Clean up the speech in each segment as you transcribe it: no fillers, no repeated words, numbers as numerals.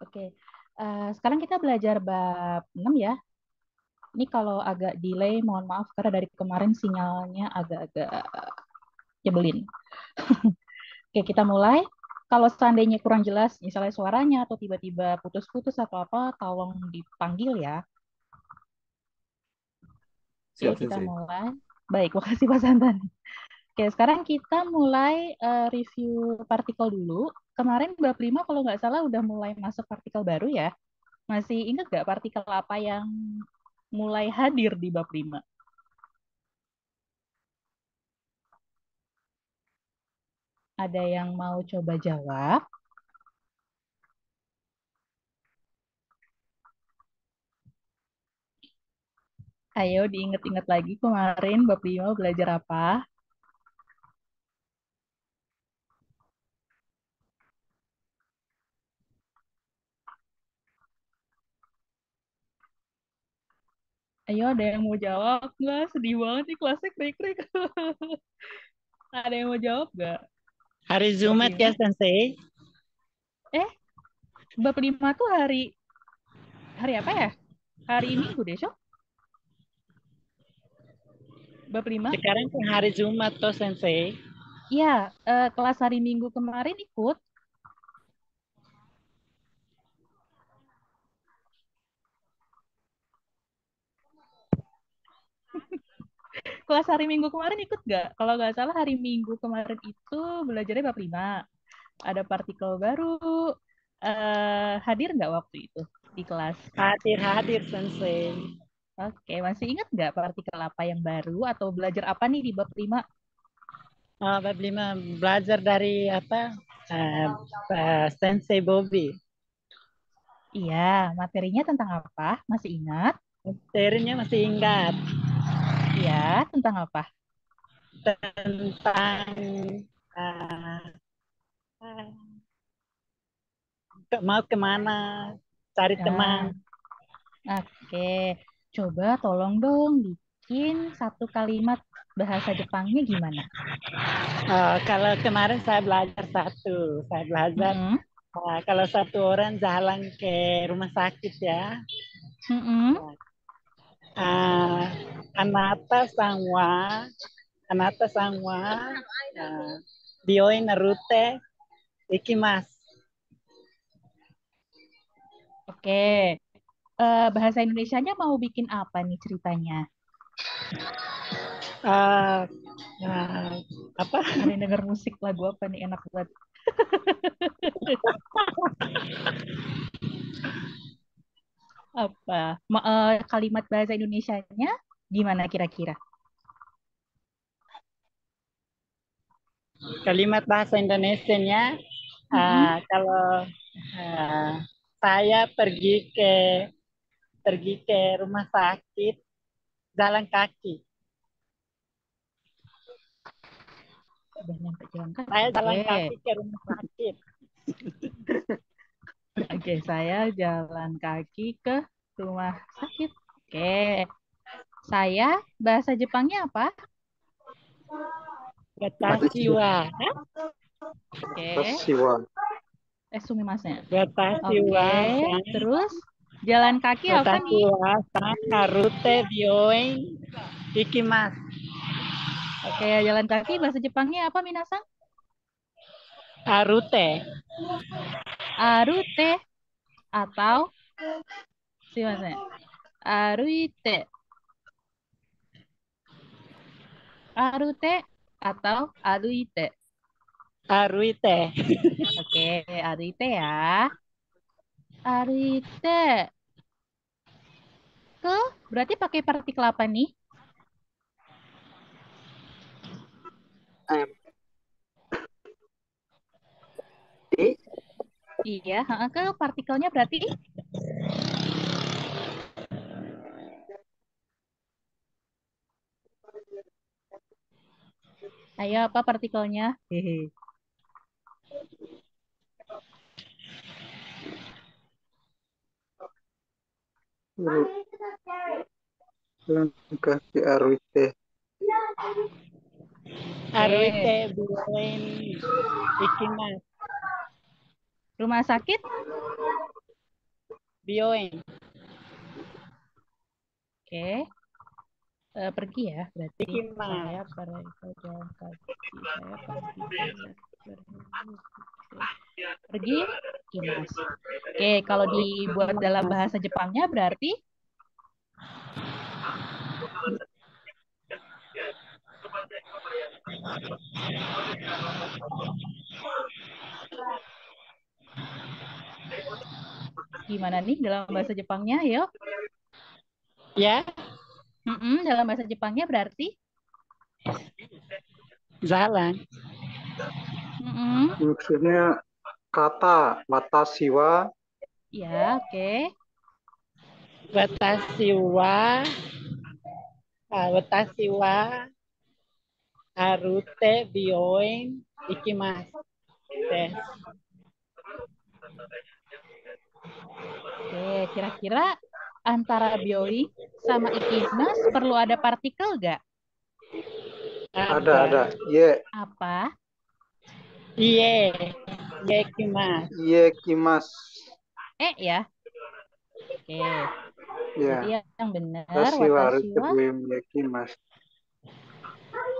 Oke. Sekarang kita belajar bab 6 ya. Ini kalau agak delay, mohon maaf karena dari kemarin sinyalnya agak-agak nyebelin. Oke, kita mulai. Kalau seandainya kurang jelas, misalnya suaranya atau tiba-tiba putus-putus atau apa, tolong dipanggil ya. Oke, Siap, kita Sensei. mulai. Baik, makasih Pak Santan. Oke, sekarang kita mulai review partikel dulu. Kemarin bab 5 kalau nggak salah udah mulai masuk partikel baru ya. Masih ingat nggak partikel apa yang mulai hadir di bab 5? Ada yang mau coba jawab? Ayo diinget-inget lagi kemarin bab 5 belajar apa? Ayo ada yang mau jawab nggak? Sedih banget nih kelasnya krik-krik. Ada yang mau jawab nggak? Hari Bab Jumat ya, 5? Sensei. Eh, bab 5 tuh hari hari apa ya? Hari Minggu deh, Syok. Bab 5? Sekarang kan hari Jumat toh, Sensei. Iya, kelas hari Minggu kemarin ikut. Kelas hari Minggu kemarin ikut nggak? Kalau nggak salah hari Minggu kemarin itu belajarnya bab 5. Ada partikel baru. Hadir nggak waktu itu di kelas? Hadir-hadir, Sensei. Oke, masih ingat nggak partikel apa yang baru atau belajar apa nih di bab 5? Bab 5 belajar dari apa? Eh, Sensei Bobby. Iya, materinya tentang apa? Masih ingat? Materinya masih ingat Iya, tentang apa? tentang eh, mau kemana, cari teman. Nah, oke. Coba tolong dong bikin satu kalimat bahasa Jepangnya gimana? Kalau kemarin saya belajar satu, saya belajar Mm-mm, kalau satu orang jalan ke rumah sakit ya, mm-mm. uh, Anata Sangwa, Anata Sangwa, uh, Bioi Narute, Ikimas. Oke. Bahasa Indonesianya mau bikin apa nih ceritanya? Uh, uh, apa? Ada yang denger musik lagu apa nih enak banget. Apa? Kalimat bahasa Indonesianya gimana kira-kira? Kalimat bahasa Indonesianya, Mm-mm. kalau uh, saya pergi ke rumah sakit jalan kaki. Udah nyampe jalan Saya kaki. jalan Oke. kaki ke rumah sakit. Oke, saya jalan kaki ke rumah sakit. Oke. Saya bahasa Jepangnya apa? Watashi Watashi wa, Oke. watashi wa Sumimasen. watashi Oke. wa, Terus jalan kaki apa watashi nih? wa Narute Bioen Ikimasu. Oke, jalan kaki bahasa Jepangnya apa, Minasang? Arute. Arute atau sumimasen. Aruite. Arute atau aruite. Aruite. Oke, aruite ya. Aruite. Ke berarti pakai partikel apa nih? M D Iya, heeh, ke partikelnya berarti. Ayo apa partikelnya? Hehe. kaki Arwite. Aruite Oke. Bioen Ikimasu. Rumah sakit? bioeng. Oke. Pergi ya, berarti Ikimasu. saya berjalan kaki, saya pergi pergi kimas. Oke, kalau dibuat dalam bahasa Jepangnya berarti gimana nih dalam bahasa Jepangnya? Yuk. Ya, Dalam bahasa Jepangnya berarti jalan. Maksudnya kata watashi wa ya, oke. Watashi wa arute bioeng ikimasu. Desu. Oke, kira-kira antara byoi sama ikimas perlu ada partikel nggak? ada. Ye, Apa? Iye, ikimasu. ye kimas. Ya. Oke, berarti Ya, yang benar watashi wa watashi harute wa bioeng ye kimas.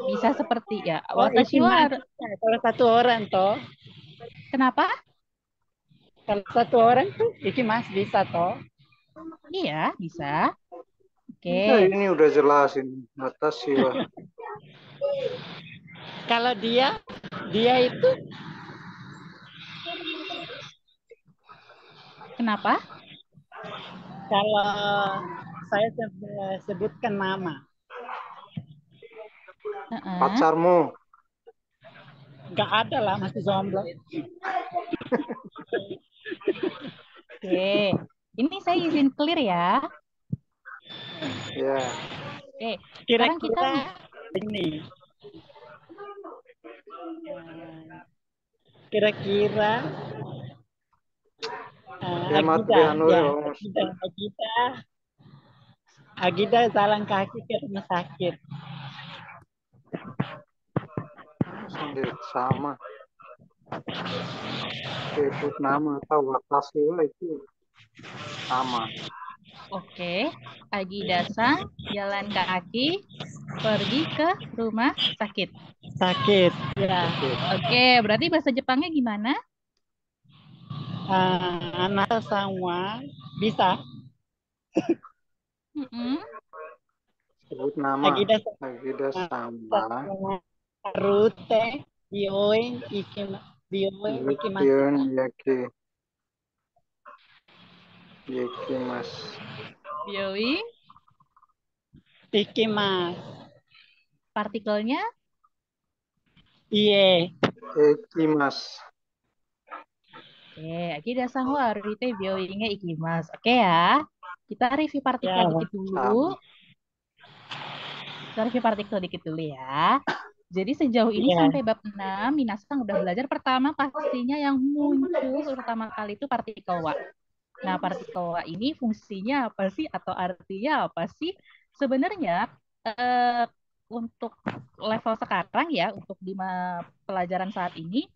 bisa seperti ya. Oh, Watashi wa ikimasu. Kalau satu orang toh, kenapa? kalau satu orang tuh ikimasu bisa toh. Iya, bisa. Oke. Nah, ini udah jelas ini. Watashi wa. Kalau dia itu Kenapa? kalau saya sebutkan nama, Heeh. Pacarmu. nggak ada lah masih jomblo. Oke. Ini saya izin clear ya. Ya, Oke. Sekarang kita Kira-kira ini, kira-kira hemat Agida, Behanuri ya, Homus. Agida jalan kaki ke rumah sakit. Sama. Sebut nama atau watashi wa itu sama. oke. Agida-san jalan kaki pergi ke rumah sakit. Sakit, ya. Oke, berarti bahasa Jepangnya gimana? Anak sama bisa. Mm-mm. Sebut nama. Agida sama. rute bioin ikimasu. Yukion yakimasu. Byoi, Ikimasu. partikelnya. Iye. Yakimasu. Oke, Agida-san wa arite byoi-nya ikimasu. Oke ya. Kita review partikel Ya, dikit dulu. Sama. Kita review partikel dikit dulu ya. Jadi sejauh ini ya. sampai bab 6, Minasang udah belajar pertama pastinya yang muncul pertama kali itu partikel wa. Nah, partikel wa ini fungsinya apa sih atau artinya apa sih? Sebenarnya untuk level sekarang ya, untuk di pelajaran saat ini,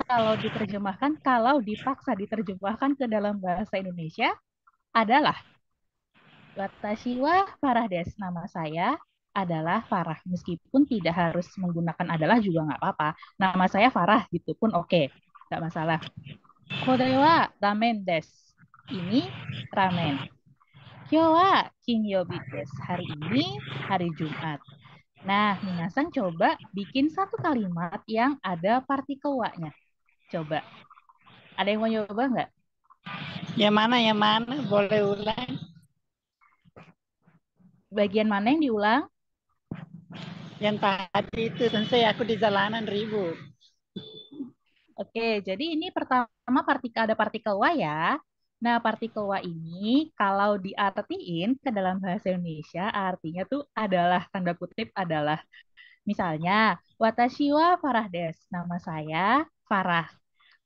kalau dipaksa diterjemahkan ke dalam bahasa Indonesia adalah Watashi wa Farah des. Nama saya adalah Farah. Meskipun tidak harus menggunakan adalah juga nggak apa-apa. Nama saya Farah gitu pun oke. Nggak masalah. Kore wa ramen des. Ini ramen. Kyo wa kinyobi des. Hari ini hari Jumat. Nah, minasan coba bikin satu kalimat yang ada partikel wa-nya. Coba. Ada yang mau nyoba nggak? Yang mana? Yang mana? Boleh ulang? Bagian mana yang diulang? Yang tadi itu sensei aku di jalanan ribut. Oke, jadi ini pertama ada partikel wa ya. Nah, partikel wa ini kalau diartiin ke dalam bahasa Indonesia artinya tuh adalah tanda kutip adalah misalnya watashi wa Farah des. Nama saya Farah.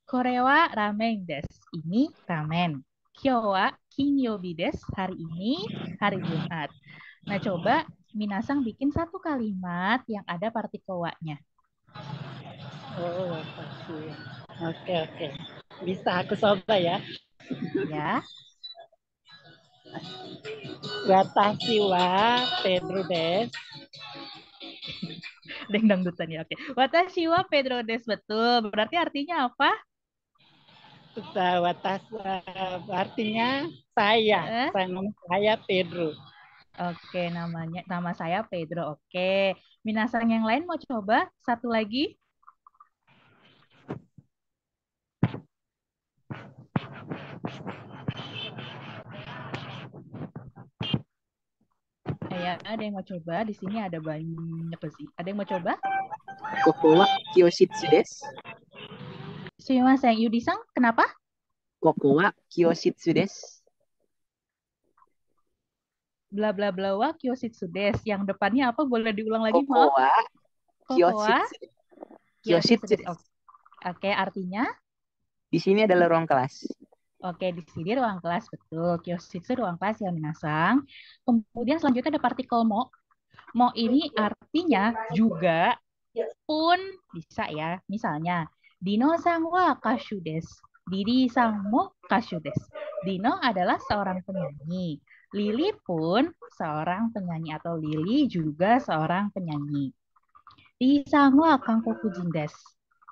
Kore wa ramen des. Ini ramen. Kyo wa kinyobi des. Hari ini hari Jumat. Nah, coba Minasang bikin satu kalimat yang ada partikel wa-nya. Oh, pasti. Oke. Bisa aku coba ya. Ya. Watashi wa Pedro des. Deng dangdutan ya, oke. Watashi wa Pedro des, betul. Berarti artinya apa? Watashi artinya saya. Eh? Nama saya Pedro. Oke, nama saya Pedro. Oke. Minasang yang lain mau coba satu lagi? Ya, ada yang mau coba? Di sini ada banyak sih. Ada yang mau coba? ここは清室です。 Sumimasen, Yudi-san, kenapa? ここは清室です。 Bla bla bla wa Kyoshitsu des. Yang depannya apa? Boleh diulang こ lagi, こ maaf. は Koko 清 wa 室。 Kyoshitsu Kyoshitsu des. desu. Oke, artinya? Di sini adalah ruang kelas. Oke, di sini ruang kelas, betul. Kyoshitsu ruang kelas ya, minasang. Kemudian selanjutnya ada partikel mo. Mo ini artinya juga, pun bisa ya. Misalnya, Dino-san wa kashu desu. Didi-san mo kashu desu. Dino adalah seorang penyanyi. Lili pun seorang penyanyi atau Lili juga seorang penyanyi. Lee-san wa Kankokujin desu.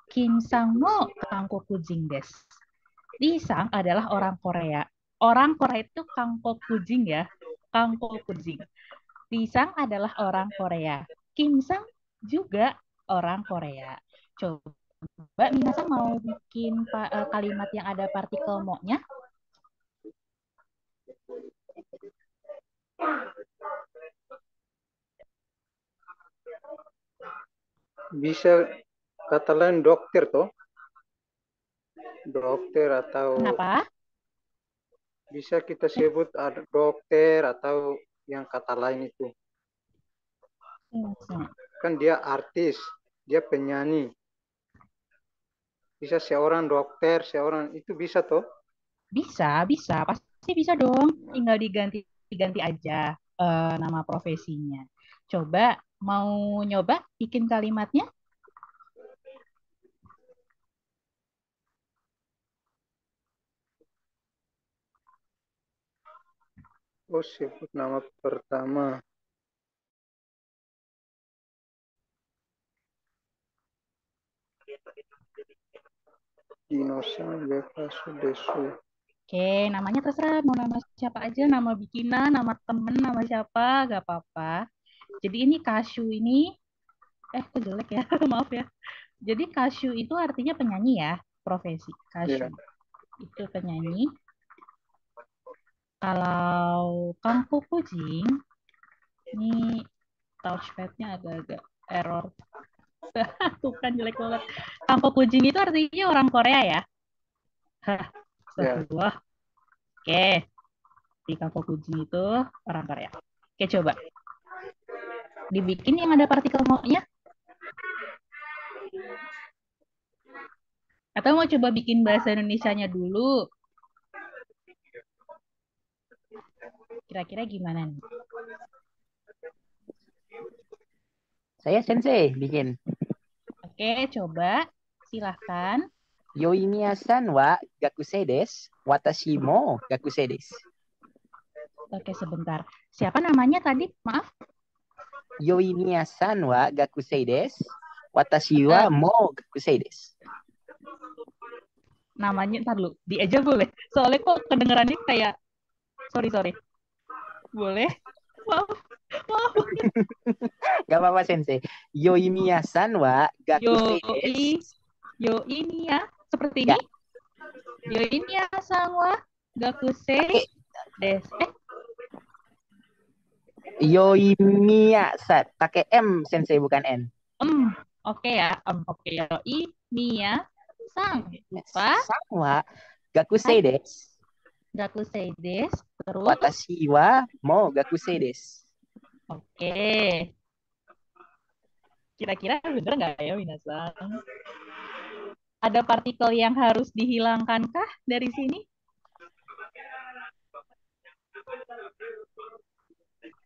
Kim-san mo Kankokujin desu. Lee-sang adalah orang Korea. Orang Korea itu Kankokujin ya. Kankokujin. Lee-sang adalah orang Korea. Kim-sang juga orang Korea. Coba Minasang mau bikin kalimat yang ada partikel mo-nya? Bisa kata lain dokter toh? Dokter atau Kenapa? bisa kita sebut ada dokter atau yang kata lain itu. Kan dia artis, dia penyanyi. Bisa seorang dokter, seorang itu bisa toh? Bisa, bisa. Pasti bisa dong. Tinggal diganti-ganti aja nama profesinya. Coba mau nyoba bikin kalimatnya? Oh, sebut nama pertama. Dinosan Bekasu Desu. Oke, namanya terserah. Mau nama siapa aja, nama bikinan, nama temen, nama siapa, gak apa-apa. Jadi ini Kasyu ini, kok jelek ya, maaf ya. Jadi Kasyu itu artinya penyanyi ya, profesi. Kasyu Ya. itu penyanyi. Kalau Kangko Kujing, ini touchpad-nya agak-agak error. Tuh kan jelek banget. Kangko Kujing itu artinya orang Korea ya? Hah, Ya. astagfirullah. Oke, di Kangko Kujing itu orang Korea. Oke, coba. Dibikin yang ada partikel mo-nya. Atau mau coba bikin bahasa Indonesianya dulu? Kira-kira gimana nih? Saya sensei bikin. Oke, coba. Silahkan. Yoimiya-san wa gakusei desu. Watashi mo gakusei desu. Oke, sebentar. Siapa namanya tadi? Maaf. Yoimiya-san wa gakusei desu. Watashi wa mo gakusei desu. Namanya, ntar dulu. Di aja boleh. Soalnya kok kedengerannya kayak... Sorry. Boleh? Maaf. Gak apa-apa sensei. Yoimiya-san wa gakusei desu. Yo ini ya. Seperti Ya. ini. Yo ini ya, sama. Gakusei desu. Yoimiya-san. Pakai M sensei bukan N. Oke ya. Oke. Yo ini ya. Sang. Apa? San wa gakusei desu. Gakusei desu. Terus. Watashi wa mo gakusei desu. Oke. Kira-kira bener nggak ya, Minasan? Ada partikel yang harus dihilangkankah dari sini?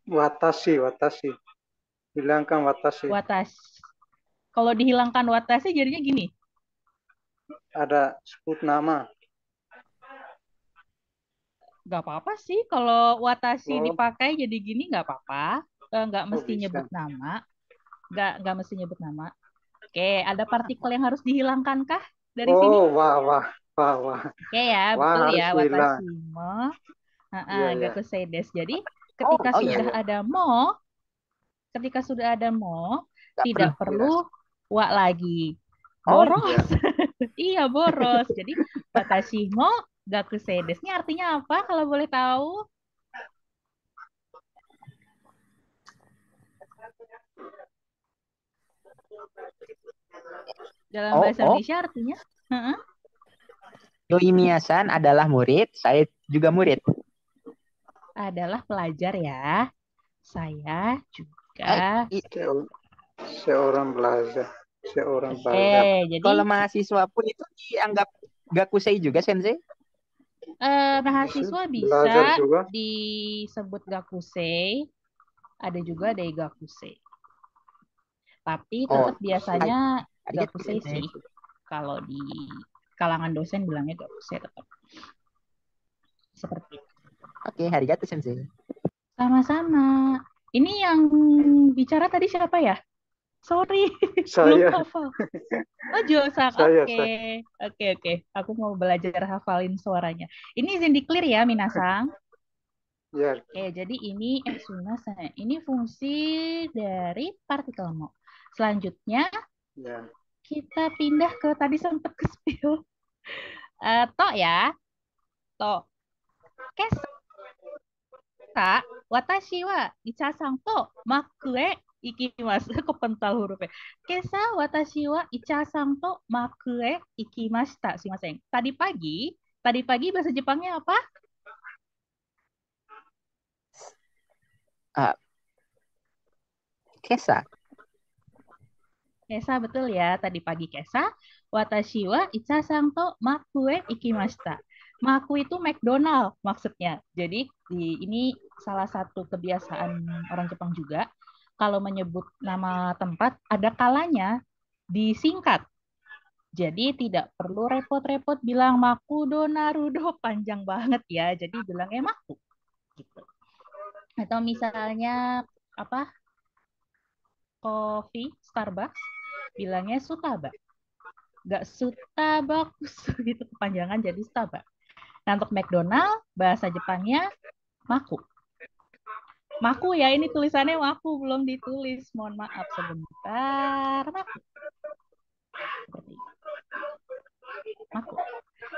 Watashi. Hilangkan watashi. Watashi. Kalau dihilangkan watashi jadinya gini. Ada sebut nama. Nggak apa-apa sih kalau watashi Oh, dipakai jadi gini nggak apa-apa. Nggak oh mesti bisa. nyebut nama. Nggak mesti nyebut nama. Oke, ada partikel yang harus dihilangkan kah dari sini? Oh, wah, wah, wah, wah. Oke ya, Wah, betul ya, harus hilang. watashimo. Iya, ya. Gakuseides. Jadi Oh, ketika oh Iya, iya, sudah ya. ada mo, ketika sudah ada mo, nggak perlu. tidak Iya, perlu wa lagi. Oh, Boros. iya. Iya, boros. Jadi watashimo gakuseides. Ini artinya apa kalau boleh tahu? Dalam oh, bahasa oh. Indonesia artinya heeh, Yoimiya-san adalah murid, saya juga murid. adalah pelajar ya. Saya Eh, juga. i- Se- Seorang belajar. Seorang Oke, belajar. jadi kalau mahasiswa pun itu dianggap gakusei juga, Sensei? Bisa. mahasiswa bisa Belajar juga. disebut gakusei, ada juga daigakusei. Tapi Oh, tetap biasanya arigato, gakusei Sensei. sih. Kalau di kalangan dosen bilangnya gakusei tetap seperti itu. Oke, arigato, Sensei. Sama-sama. Ini yang bicara tadi siapa ya? Sorry, belum Saya, hafal. Oh, Josak. saya, Oke. saya. Oke. Aku mau belajar hafalin suaranya. Ini izin di clear ya, Minasang. Ya, Oke, jadi ini sumimasen. Ini fungsi dari partikel mo. Selanjutnya ya. kita pindah ke tadi sempat ke spill. To ya. To. Kesa. Watashi wa icha-san to makue ikimasu. Kepental hurufnya. Kesa watashi wa icha-san to makue ikimashita. Sumimasen. Tadi pagi bahasa Jepangnya apa? Ah, Kesa. Kesa betul ya, tadi pagi Kesa. Watashi wa icha-san to makue ikimashita. Maku itu McDonald maksudnya. Jadi ini salah satu kebiasaan orang Jepang juga. Kalau menyebut nama tempat, ada kalanya disingkat. Jadi tidak perlu repot-repot bilang Makudo Narudo panjang banget ya. Jadi bilangnya Maku gitu. Atau misalnya apa? Kopi Starbucks bilangnya Sutaba. Nggak suta bagus gitu kepanjangan jadi Starbucks. Nah, untuk McDonald bahasa Jepangnya Maku. Maku ya, ini tulisannya Maku belum ditulis. Mohon maaf sebentar. Maku. Seperti itu. Maku.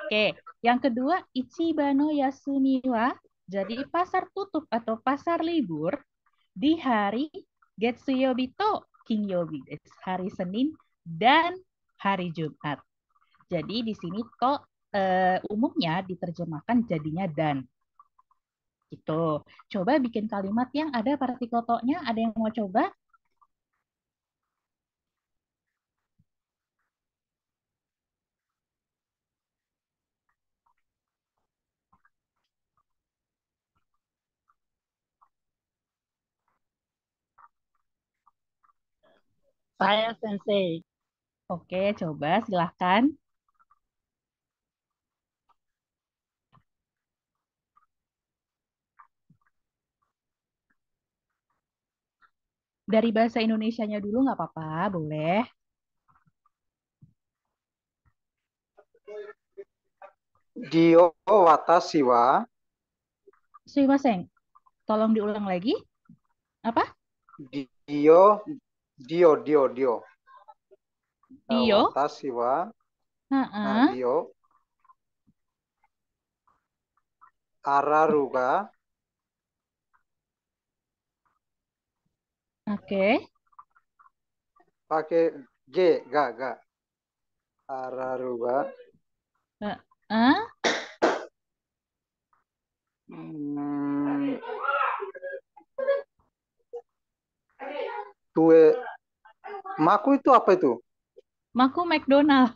Oke, yang kedua Ichibano Yasumi wa, jadi pasar tutup atau pasar libur di hari Getsuyobi to Kinyobi, hari Senin dan hari Jumat. Jadi di sini to umumnya diterjemahkan jadinya dan. Gitu. Coba bikin kalimat yang ada partikel to-nya. Ada yang mau coba? Saya Sensei. Oke, coba silahkan. Dari bahasa Indonesianya dulu nggak apa-apa, boleh. Dio watashi wa. Sumimasen, tolong diulang lagi. Apa? Dio, Dio. Dio? Watashi wa. Nah, Heeh. Dio. Araru ga. Oke. Pakai G, ga. Araru ga. Heeh. Hmm, tue. Maku itu apa itu? Maku McDonald.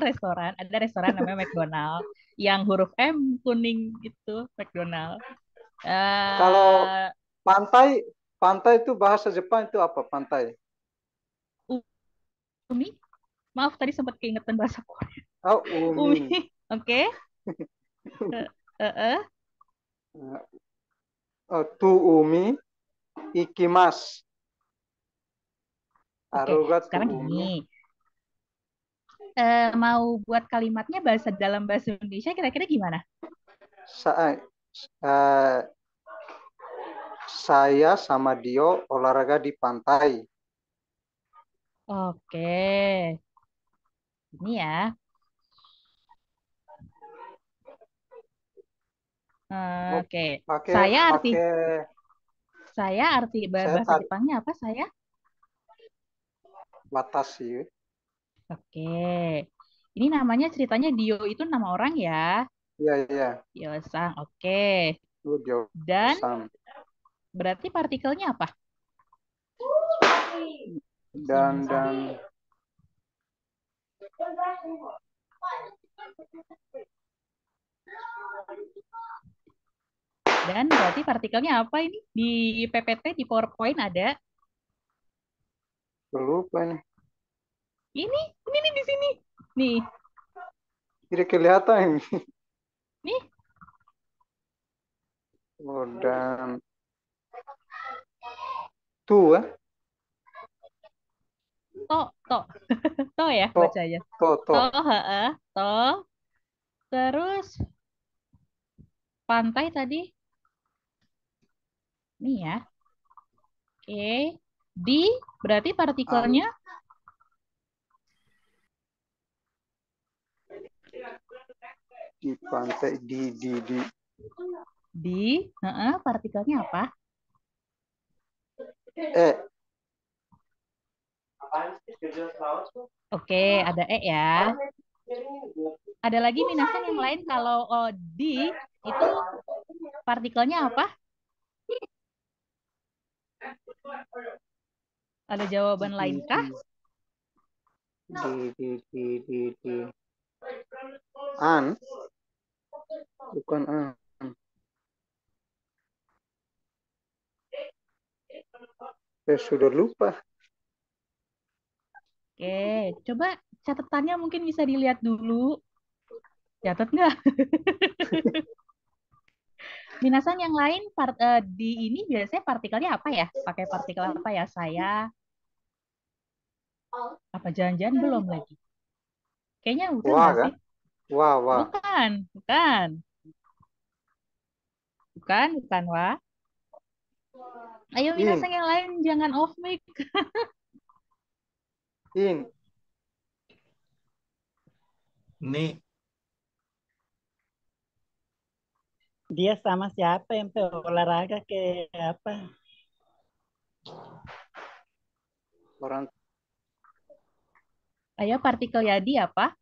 Restoran. Ada restoran namanya McDonald. Yang huruf M kuning itu McDonald. Kalau Eh, pantai, pantai itu bahasa Jepang itu apa? Pantai. Umi? Maaf, tadi sempat keingetan bahasa Korea. Oh, Umi. umi. Oke. Eh, eh, eh. Tu umi ikimas. Oke, Aruga tu sekarang umi. gini. Mau buat kalimatnya dalam bahasa Indonesia kira-kira gimana? Sa- eh, saya sama Dio olahraga di pantai. Oke, ini ya. Oh, Oke, pakai saya arti pakai saya bahasa tadi Jepangnya apa saya? watashi. Oke, ini namanya ceritanya Dio itu nama orang ya, Iya iya. Dio-san. Oke, Lu dan Dio-san. berarti partikelnya apa? Dan Dio-san. Dan berarti partikelnya apa ini? Di PPT, di PowerPoint ada. lupa nih. Ini nih di sini. Nih, Tidak kelihatan ini. nih. Oh, dan tu To, to ya to bacanya. to. To, heeh, to. Terus pantai tadi. Nih ya. Oke. Di berarti An partikelnya di pantai di partikelnya apa? eh Oke, ada E ya. Ada lagi minasan yang lain kalau di itu partikelnya apa? Ada jawaban di lainkah? di an bukan an. Saya sudah lupa. Oke, coba catatannya mungkin bisa dilihat dulu. Catat nggak? Minasan yang lain di ini biasanya partikelnya apa ya? Pakai partikel apa ya? Saya apa jangan-jangan belum lagi? Kayaknya udah Wah nggak kan? sih? Wah wah. Bukan, bukan, bukan, Wah. Ayo In minasan yang lain jangan off mic. in Nih, dia sama siapa yang olahraga ke apa? orang Ayo partikel Yadi apa?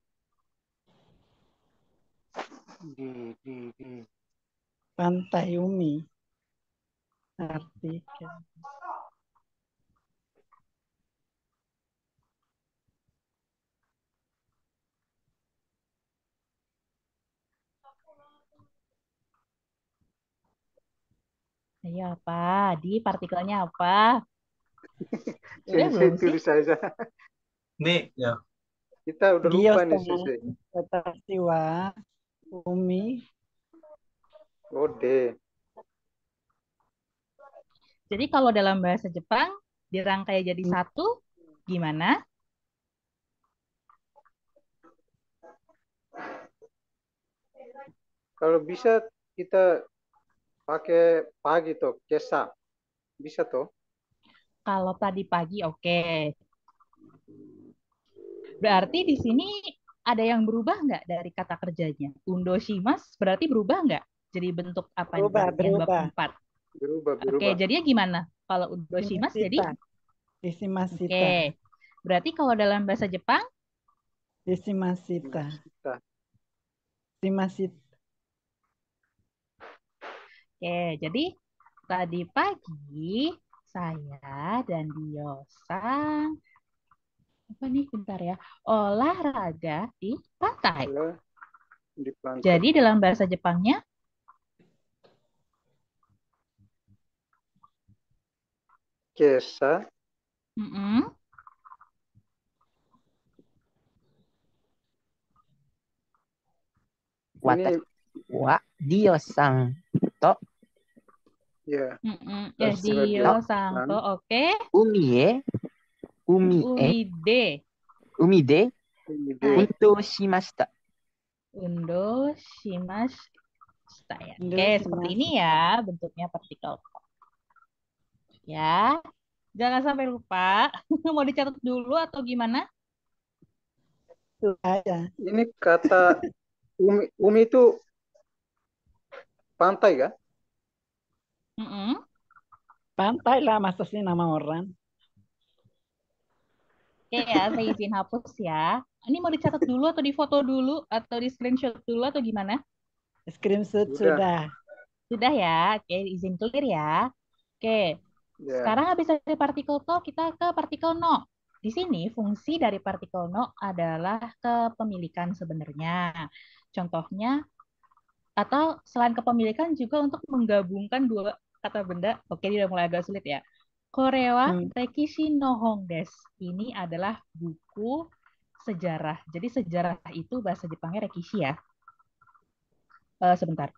di Pantai Umi. Artikel. Ayo apa? Di partikelnya apa? Udah Sensei belum sih? tulis saja. Nih, ya. Kita udah Dia lupa nih sama Sensei. Watashi wa Umi. Ode. Jadi kalau dalam bahasa Jepang dirangkai jadi satu, gimana? Kalau bisa kita pakai pagi toh, kesa. Bisa toh? Kalau tadi pagi, oke. Berarti di sini ada yang berubah nggak dari kata kerjanya? Undo shimas berarti berubah nggak? Jadi bentuk apa nih Berubah, yang bab berubah. 4? Berubah Oke, berubah. jadinya gimana? Kalau undo shimas jadi Simasita. oke. Disimasita. Berarti kalau dalam bahasa Jepang, Disimasita. Kita. Simasita. oke. Jadi tadi pagi saya dan Diosa apa nih bentar ya olahraga di pantai. Bola di pantai. Jadi dalam bahasa Jepangnya Kesa mm-mm, ini Watashi wa Dio-san. と、Ya, Di sebagai Yo alasan. Santo, oke. 海へ、海へ、Umi de. 海で Ini はい。deh. 運動しました。 Undo shimashita ya. Undo Oke, seperti ini ya bentuknya partikel. Ya, jangan sampai lupa. Mau dicatat dulu atau gimana? Itu aja. Ini kata Umi itu pantai kan? Mm-mm. Pantai lah, masa sih nama orang. Oke ya, saya izin hapus ya. Ini mau dicatat dulu atau difoto dulu atau di screenshot dulu atau gimana? Screenshot Sudah. sudah. Sudah ya, oke izin clear ya. Oke, Ya. sekarang habis dari partikel to, kita ke partikel no. Di sini fungsi dari partikel no adalah kepemilikan sebenarnya. Contohnya, atau selain kepemilikan juga untuk menggabungkan dua kata benda. Oke, ini udah mulai agak sulit ya. Korewa Rekishi no Hong desu. Ini adalah buku sejarah. Jadi sejarah itu bahasa Jepangnya Rekishi ya. Sebentar.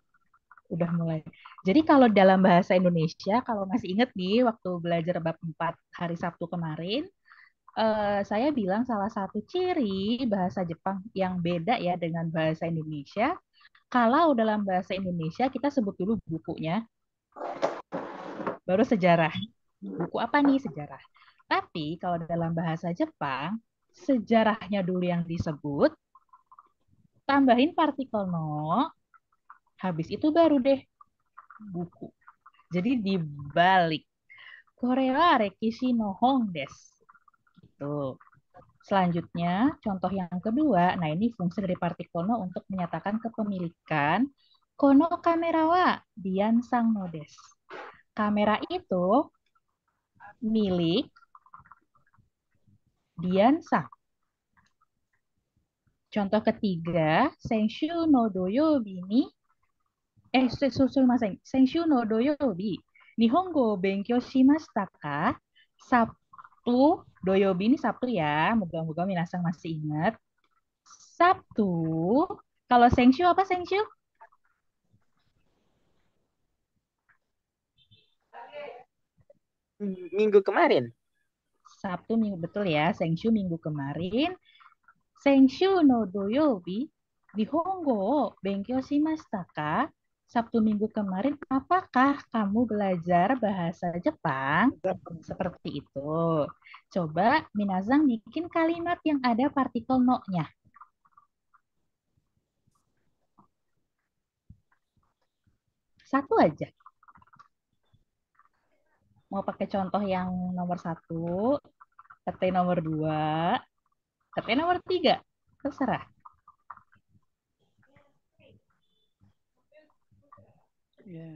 Udah mulai. Jadi kalau dalam bahasa Indonesia, kalau masih inget nih waktu belajar bab 4 hari Sabtu kemarin, saya bilang salah satu ciri bahasa Jepang yang beda ya dengan bahasa Indonesia, kalau dalam bahasa Indonesia kita sebut dulu bukunya, baru sejarah. Buku apa nih sejarah? Tapi kalau dalam bahasa Jepang, sejarahnya dulu yang disebut, tambahin partikel no, habis itu baru deh buku. Jadi dibalik. Korea Rekishi no Hong desu. Gitu. Selanjutnya, contoh yang kedua, nah ini fungsi dari partikel no untuk menyatakan kepemilikan. Kono kamera wa diansang no desu. Kamera itu milik Diansang. Contoh ketiga, Senshu no doyobi ni Senshu no doyobi Nihongo o benkyou shimashita ka? Sabtu, doyobi ini Sabtu ya. Moga-moga minasang masih ingat. Sabtu. Kalau Senshu apa Senshu? Minggu kemarin. Sabtu minggu betul ya. Senshu minggu kemarin. Senshu no doyobi Nihongo o benkyou shimashita ka? Sabtu minggu kemarin, apakah kamu belajar bahasa Jepang? Seperti itu. Coba Minazang bikin kalimat yang ada partikel no-nya. Satu aja. Mau pakai contoh yang nomor 1, PT nomor 2, PT nomor 3. Terserah. Ya.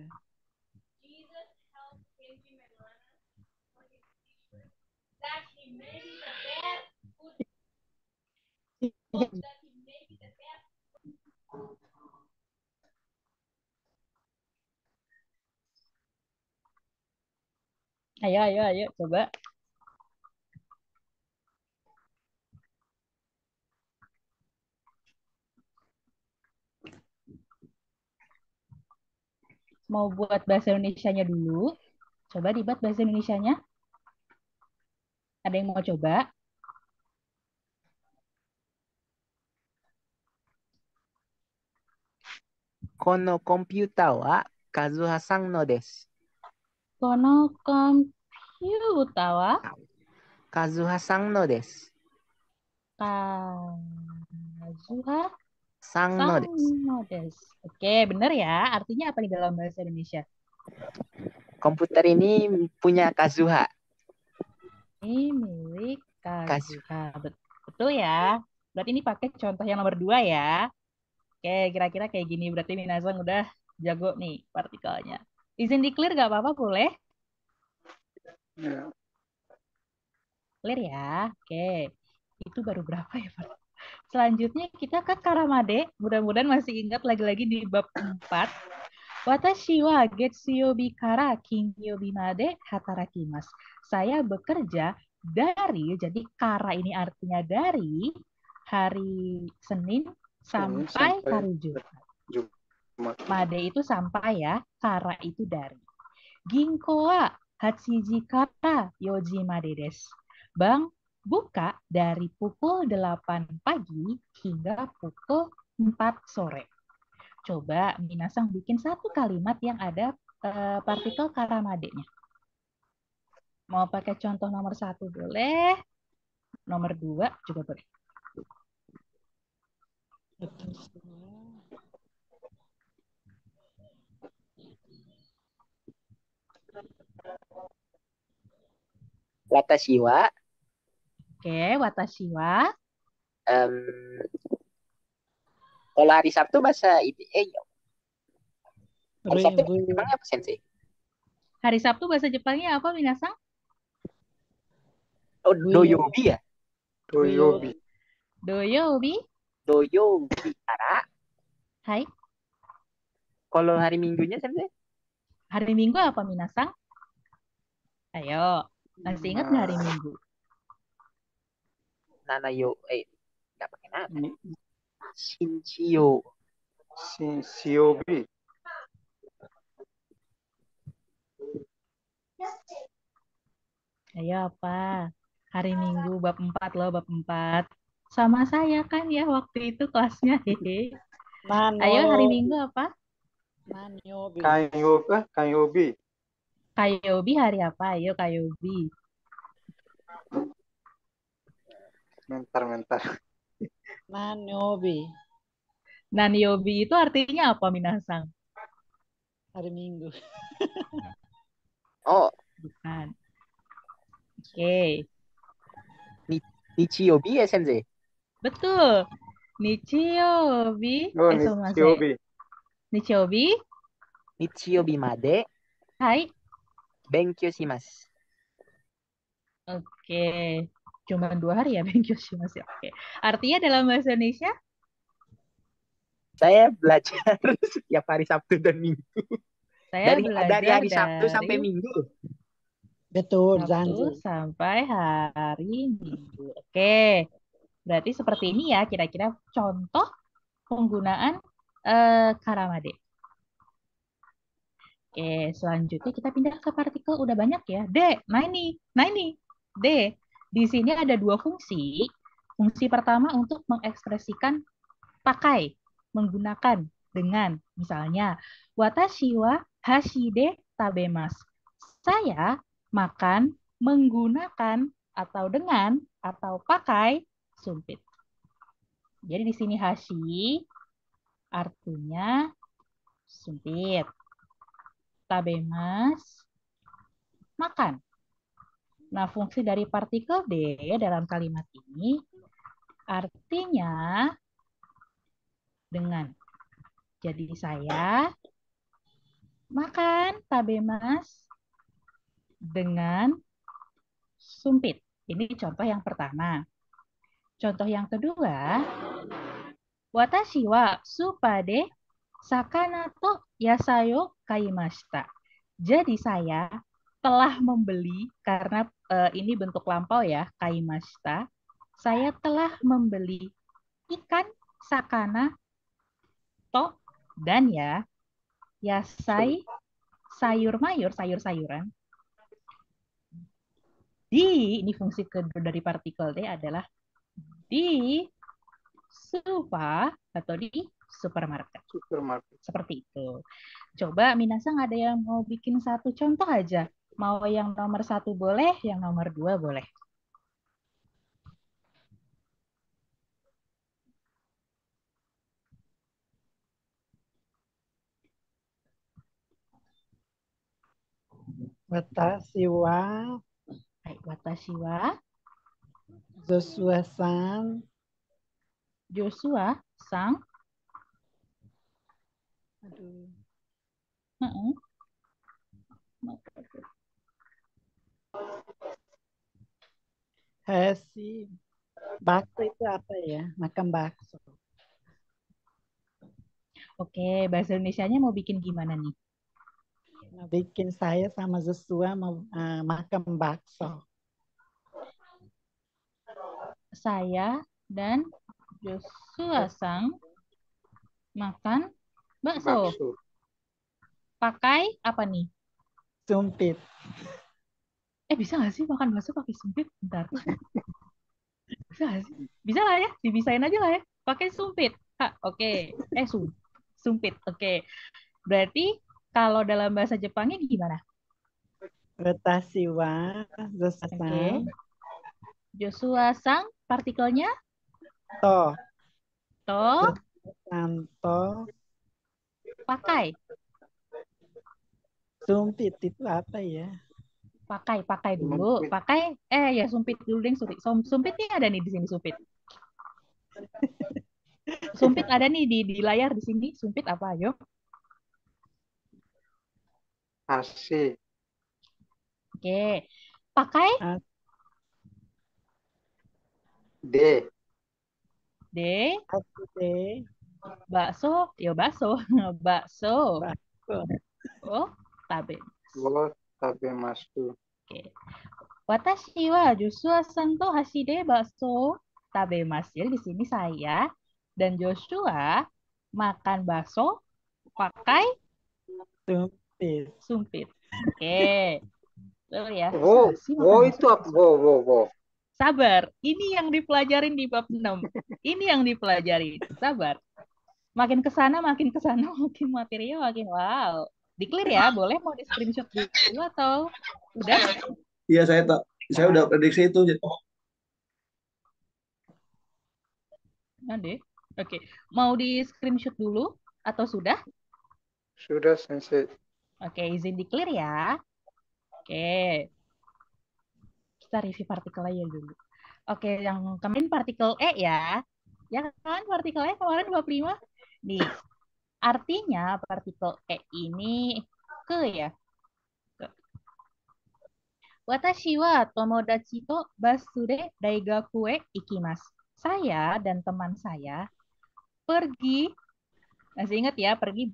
Ayo, coba. Mau buat bahasa Indonesianya dulu. Coba dibuat bahasa Indonesianya. Ada yang mau coba? Kono komputer wa Kazuha-san no desu. Kono komputer wa Kazuha-san no desu. Kazuha San no desu. Sanodes. Oke, benar ya. Artinya apa nih dalam bahasa Indonesia? Komputer ini punya Kazuha. Ini milik Kazuha. Betul ya. Berarti ini pakai contoh yang nomor 2 ya. Oke, kira-kira kayak gini. Berarti Minasang udah jago nih partikelnya. Izin di clear gak apa-apa boleh? Ya. Clear ya. Oke. Itu baru berapa ya, Pak? Selanjutnya kita ke Karamade. Mudah-mudahan masih ingat lagi-lagi di bab 4. Watashi wa getsuyobi kara kinyobi made hatarakimasu. Saya bekerja dari, jadi kara ini artinya dari hari Senin sampai hari Jumat. Made itu sampai ya, kara itu dari. Ginko wa hachiji kara yoji made desu. Bank buka dari pukul 8 pagi hingga pukul 4 sore. Coba Minasang bikin satu kalimat yang ada partikel kara madenya. Mau pakai contoh nomor 1 boleh, nomor 2 juga boleh. Watashi wa Oke, watashi wa. em, kalau hari Sabtu bahasa hari Sabtu Ribu. emangnya apa Sensei? Hari Sabtu bahasa Jepangnya apa, Minasang? Oh, Buyo. doyobi ya? Toyobi. Doyobi. Doyobi kara. Hai. Kalau hari Minggunya Sensei? Hari Minggu apa, Minasang? Ayo, masih ingat nggak hari Minggu? Nanayo, nggak pakai nana. Ni- Shinchiyo. Siobi. Ayo apa? Hari Minggu bab 4 loh, bab 4. Sama saya kan ya waktu itu kelasnya. Hehe. Ayo hari Minggu apa? Nanyobi. Kanyobi. Kayobi hari apa? Ayo Kayobi. Mentar. Nanyobi. Nanyobi itu artinya apa, Minasang? Hari Minggu. Oh, Bukan. Oke, Nichiyobi ya Sensei? betul. Nichiyobi. Oh, Sumimasen. Siobi. Nichiyobi. Nichiyobi made Hai. benkyou shimasu. Oke. Cuma 2 hari ya Benkyo Shimasu. Oke. Artinya dalam bahasa Indonesia, Saya belajar setiap hari Sabtu dan Minggu. saya Dari belajar hari Sabtu sampai dari Minggu. Betul, Sabtu Zanzi. sampai hari Minggu. Oke. Berarti seperti ini ya kira-kira contoh penggunaan karamade. Oke, selanjutnya kita pindah ke partikel. Udah banyak ya. D. Nah ini. D. Di sini ada 2 fungsi. Fungsi pertama untuk mengekspresikan pakai, menggunakan, dengan. Misalnya, watashi wa hashide tabemasu. Saya makan menggunakan atau dengan atau pakai sumpit. Jadi di sini hashi artinya sumpit. Tabemas makan. Nah, fungsi dari partikel D dalam kalimat ini artinya dengan. Jadi saya makan tabemas dengan sumpit. Ini contoh yang pertama. Contoh yang kedua, watashi wa supa de sakana to yasai o kaimashita. Jadi saya telah membeli karena ini bentuk lampau ya, kaimashita. Saya telah membeli ikan, sakana, to, dan ya, yasai, sayur-mayur, sayur-sayuran. Ini fungsi kedua dari partikel D adalah di atau di supermarket. Seperti itu. Coba Minasang ada yang mau bikin satu contoh aja. Mau yang nomor 1 boleh, yang nomor 2 boleh. Watashi wa Hai, watashi wa Joshua-san Joshua sang. aduh, Heeh. Hashi. Bakso itu apa ya? Makan bakso. Oke, bahasa Indonesianya mau bikin gimana nih? Nah, bikin saya sama Joshua mau makan bakso. Saya dan Joshua sang makan Bakso. bakso. Pakai apa nih? Sumpit. Bisa nggak sih makan bakso pakai sumpit? Bentar. Bisa nggak sih? Bisa lah ya, dibisain aja lah ya. Pakai sumpit. Oke. Sumpit. Oke. Berarti kalau dalam bahasa Jepangnya gimana? Watashi wa Oke. Joshua-san Joshua-sang partikelnya to to santo pakai. sumpit itu apa ya? Pakai dulu. Sumpit. Pakai ya sumpit dulu deh, sumpit nih ada nih di sini sumpit. Sumpit ada nih di layar di sini. Sumpit apa? Ayo. Asi. Oke. Pakai Ah, D. D aku deh bakso, ya bakso. Bakso. bakso. Oh, tabe. Wo tabemasu. Oke. Watashi wa Joshua-san to hashide bakso tabemasu. Jadi di sini saya dan Joshua makan bakso pakai Sumpit. sumpit. Oke. Tuh ya, Wo, susah sih wo makan itu bakso apa? pakai sumpit. Wo. Sabar, ini yang dipelajarin di bab 6. Ini yang dipelajarin. Sabar. Makin ke sana, makin ke sana, makin material, makin wow. Di-clear ya, boleh mau di screenshot dulu atau udah? Iya, saya udah prediksi itu. Nanti. Oke, mau di screenshot dulu atau sudah? Sudah, Sensei. Oke, izin di-clear ya. Oke, kita review partikel aja dulu. Oke, yang kemarin partikel E ya. Ya kan, partikel E kemarin 25. Nih, artinya partikel E ini ke ya. Watashi wa tomodachi to basu de daigaku e ikimasu. Saya dan teman saya pergi, masih ingat ya, pergi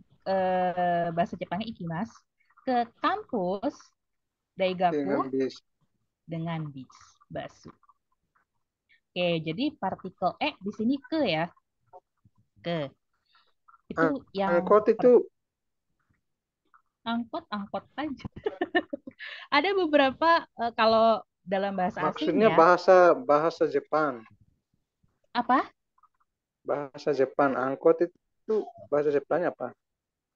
bahasa Jepangnya ikimasu, ke kampus daigaku Dengan bis. dengan bis, basu. Oke, jadi partikel E di sini ke ya. Ke. Itu yang Angkot itu angkot aja. Ada beberapa kalau dalam bahasa asing maksudnya ya. bahasa Jepang. Apa? Bahasa Jepang. Angkot itu bahasa Jepangnya apa?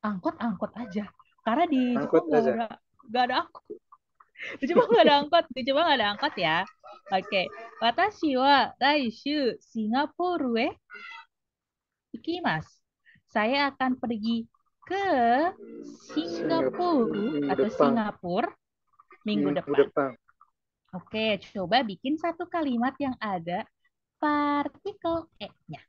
Angkot aja. Karena di Angkot Jepang aja. nggak ada angkot. Di Jepang nggak ada angkot. Di Jepang nggak ada angkot ya. Oke. Watashi wa laishu Singapura ikimasu. Saya akan pergi ke Singapura Minggu atau depan. Singapura minggu Minggu depan. depan. Oke, coba bikin satu kalimat yang ada partikel E-nya.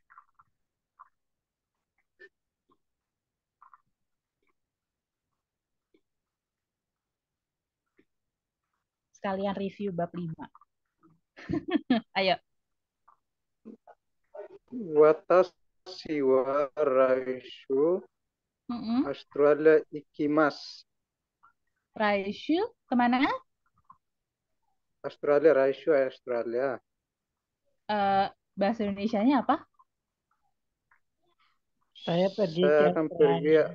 Sekalian review bab 5. Ayo. Watashi wa raishu Mm-mm. Australia ikimasu. Raishu kemana? Raishu Australia. Bahasa Indonesianya apa? Saya pergi Saya ke akan pergi Australia.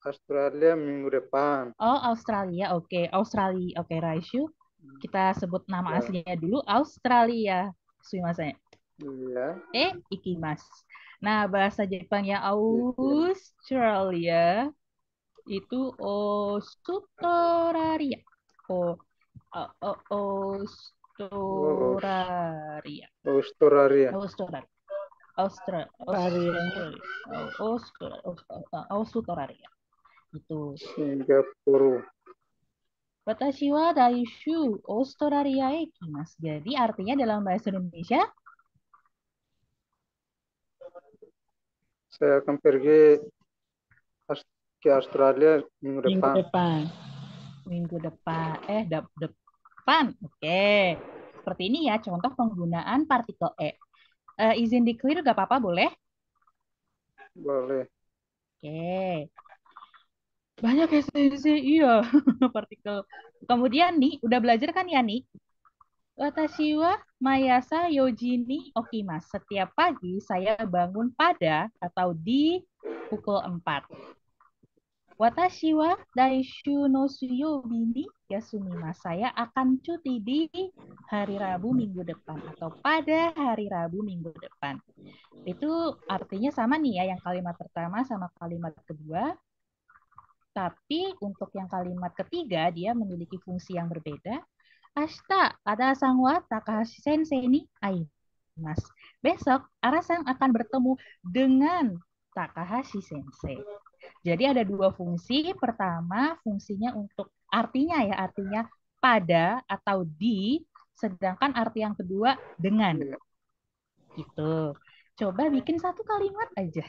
Australia minggu depan. Oh, Australia. Oke, Australia. Oke, Raishu. Kita sebut nama Ya. aslinya dulu. Australia. Sumimasen. Iya. Ikimasu. Nah, bahasa Jepangnya Australia itu Australia. Oh, Australia. Australia. Australia. Varianya Australia. Itu. Singapura. Watashi wa daishu Australia e ikimasu. Jadi artinya dalam bahasa Indonesia, Saya akan pergi ke Australia minggu minggu depan. depan. minggu depan. Depan. Oke. Seperti ini ya contoh penggunaan partikel E. Izin di clear gak apa-apa boleh? Boleh. Oke. Banyak ya sensei. Iya, partikel. Kemudian nih, udah belajar kan ya nih? Watashi wa mayasa yojini okimasu. Setiap pagi saya bangun pada atau di pukul 4. Watashi wa daishu no suyobi ni yasumimasu. Saya akan cuti di hari Rabu minggu depan atau pada hari Rabu minggu depan. Itu artinya sama nih ya, yang kalimat pertama sama kalimat kedua. Tapi untuk yang kalimat ketiga, dia memiliki fungsi yang berbeda. Ashita Ada-san wa Takahashi Sensei ni aimasu. Besok, Ara-san akan bertemu dengan Takahashi Sensei. Jadi ada dua fungsi. Pertama, fungsinya untuk artinya ya, artinya pada atau di, sedangkan arti yang kedua dengan. Iya. Gitu. Coba bikin satu kalimat aja.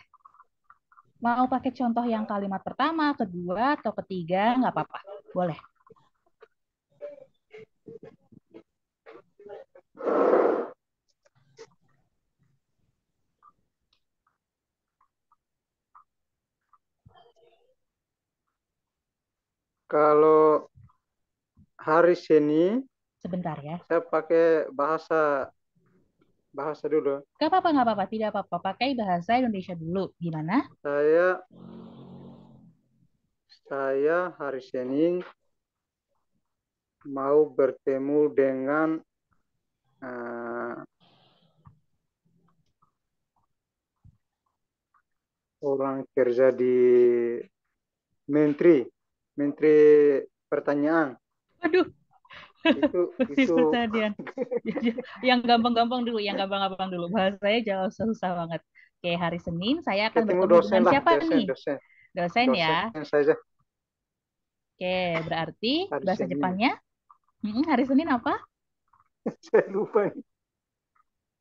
Mau pakai contoh yang kalimat pertama, kedua, atau ketiga, nggak apa-apa. Boleh. Kalau hari Senin, Sebentar ya. saya pakai bahasa dulu. Nggak apa-apa, nggak apa-apa. Tidak apa-apa. Pakai bahasa Indonesia dulu. Gimana? Saya hari Senin mau bertemu dengan orang kerja di Menteri Pertanian. Aduh, Itu pertanian. Yang gampang-gampang dulu, yang gampang-gampang dulu. Bahasanya jangan susah banget. Oke, hari Senin saya akan ketemu bertemu dosen dengan lah, siapa nih? Dosen ya. dosen saja. Oke, berarti Hari bahasa Senin. Jepangnya hari Senin apa? Saya lupa nih.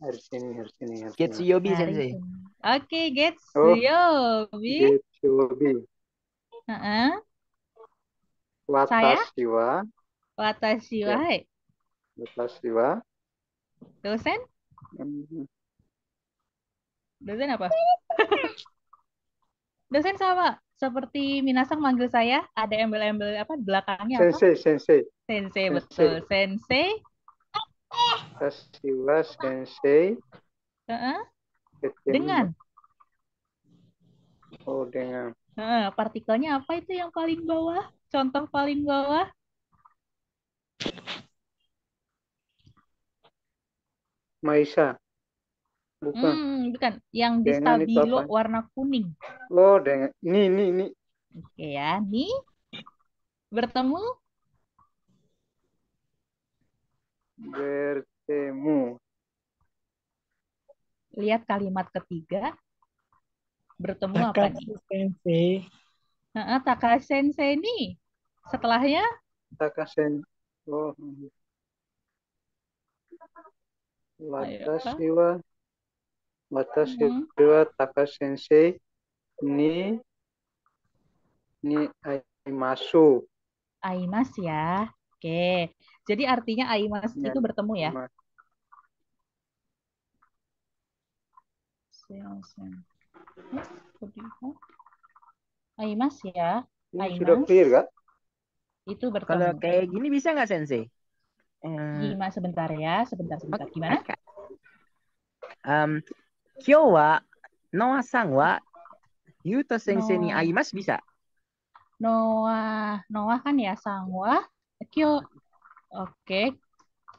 Hari Senin. Getsuyobi, Hari Sensei. Senin. Oke, Getsuyobi. Getsuyobi. Heeh. Watashi wa Watashi wa, hai. Watashi wa Dosen? Dosen apa? Dosen sama. Seperti Minasang manggil saya, ada embel-embel apa di belakangnya apa? Sensei. Sensei, betul. Sensei. Watashi wa sensei. Dengan. Oh, dengan. Partikelnya apa itu yang paling bawah? Contoh paling bawah. Maisa. Bukan. Bukan. Yang di Dengan itu stabilo apa? warna kuning. Oh, dengan. Ini. Oke ya. Nih. Bertemu. Lihat kalimat ketiga. Bertemu apa nih? Sensei. Takahashi Sensei nih. Setelahnya? Takasen. Oh. Watashi wa Takashi Sensei ni aimasu. Aimas ya. Oke. Jadi artinya aimas itu bertemu ya. Aimas ya. Ini sudah clear gak? Itu bertemu. Kalau kayak gini bisa nggak, Sensei? Gimana sebentar ya, sebentar. Gimana? Kyou wa Noah-san wa Yuto Sensei ni aimasu bisa? Noah kan ya, Sangwa. Kyo. Oke.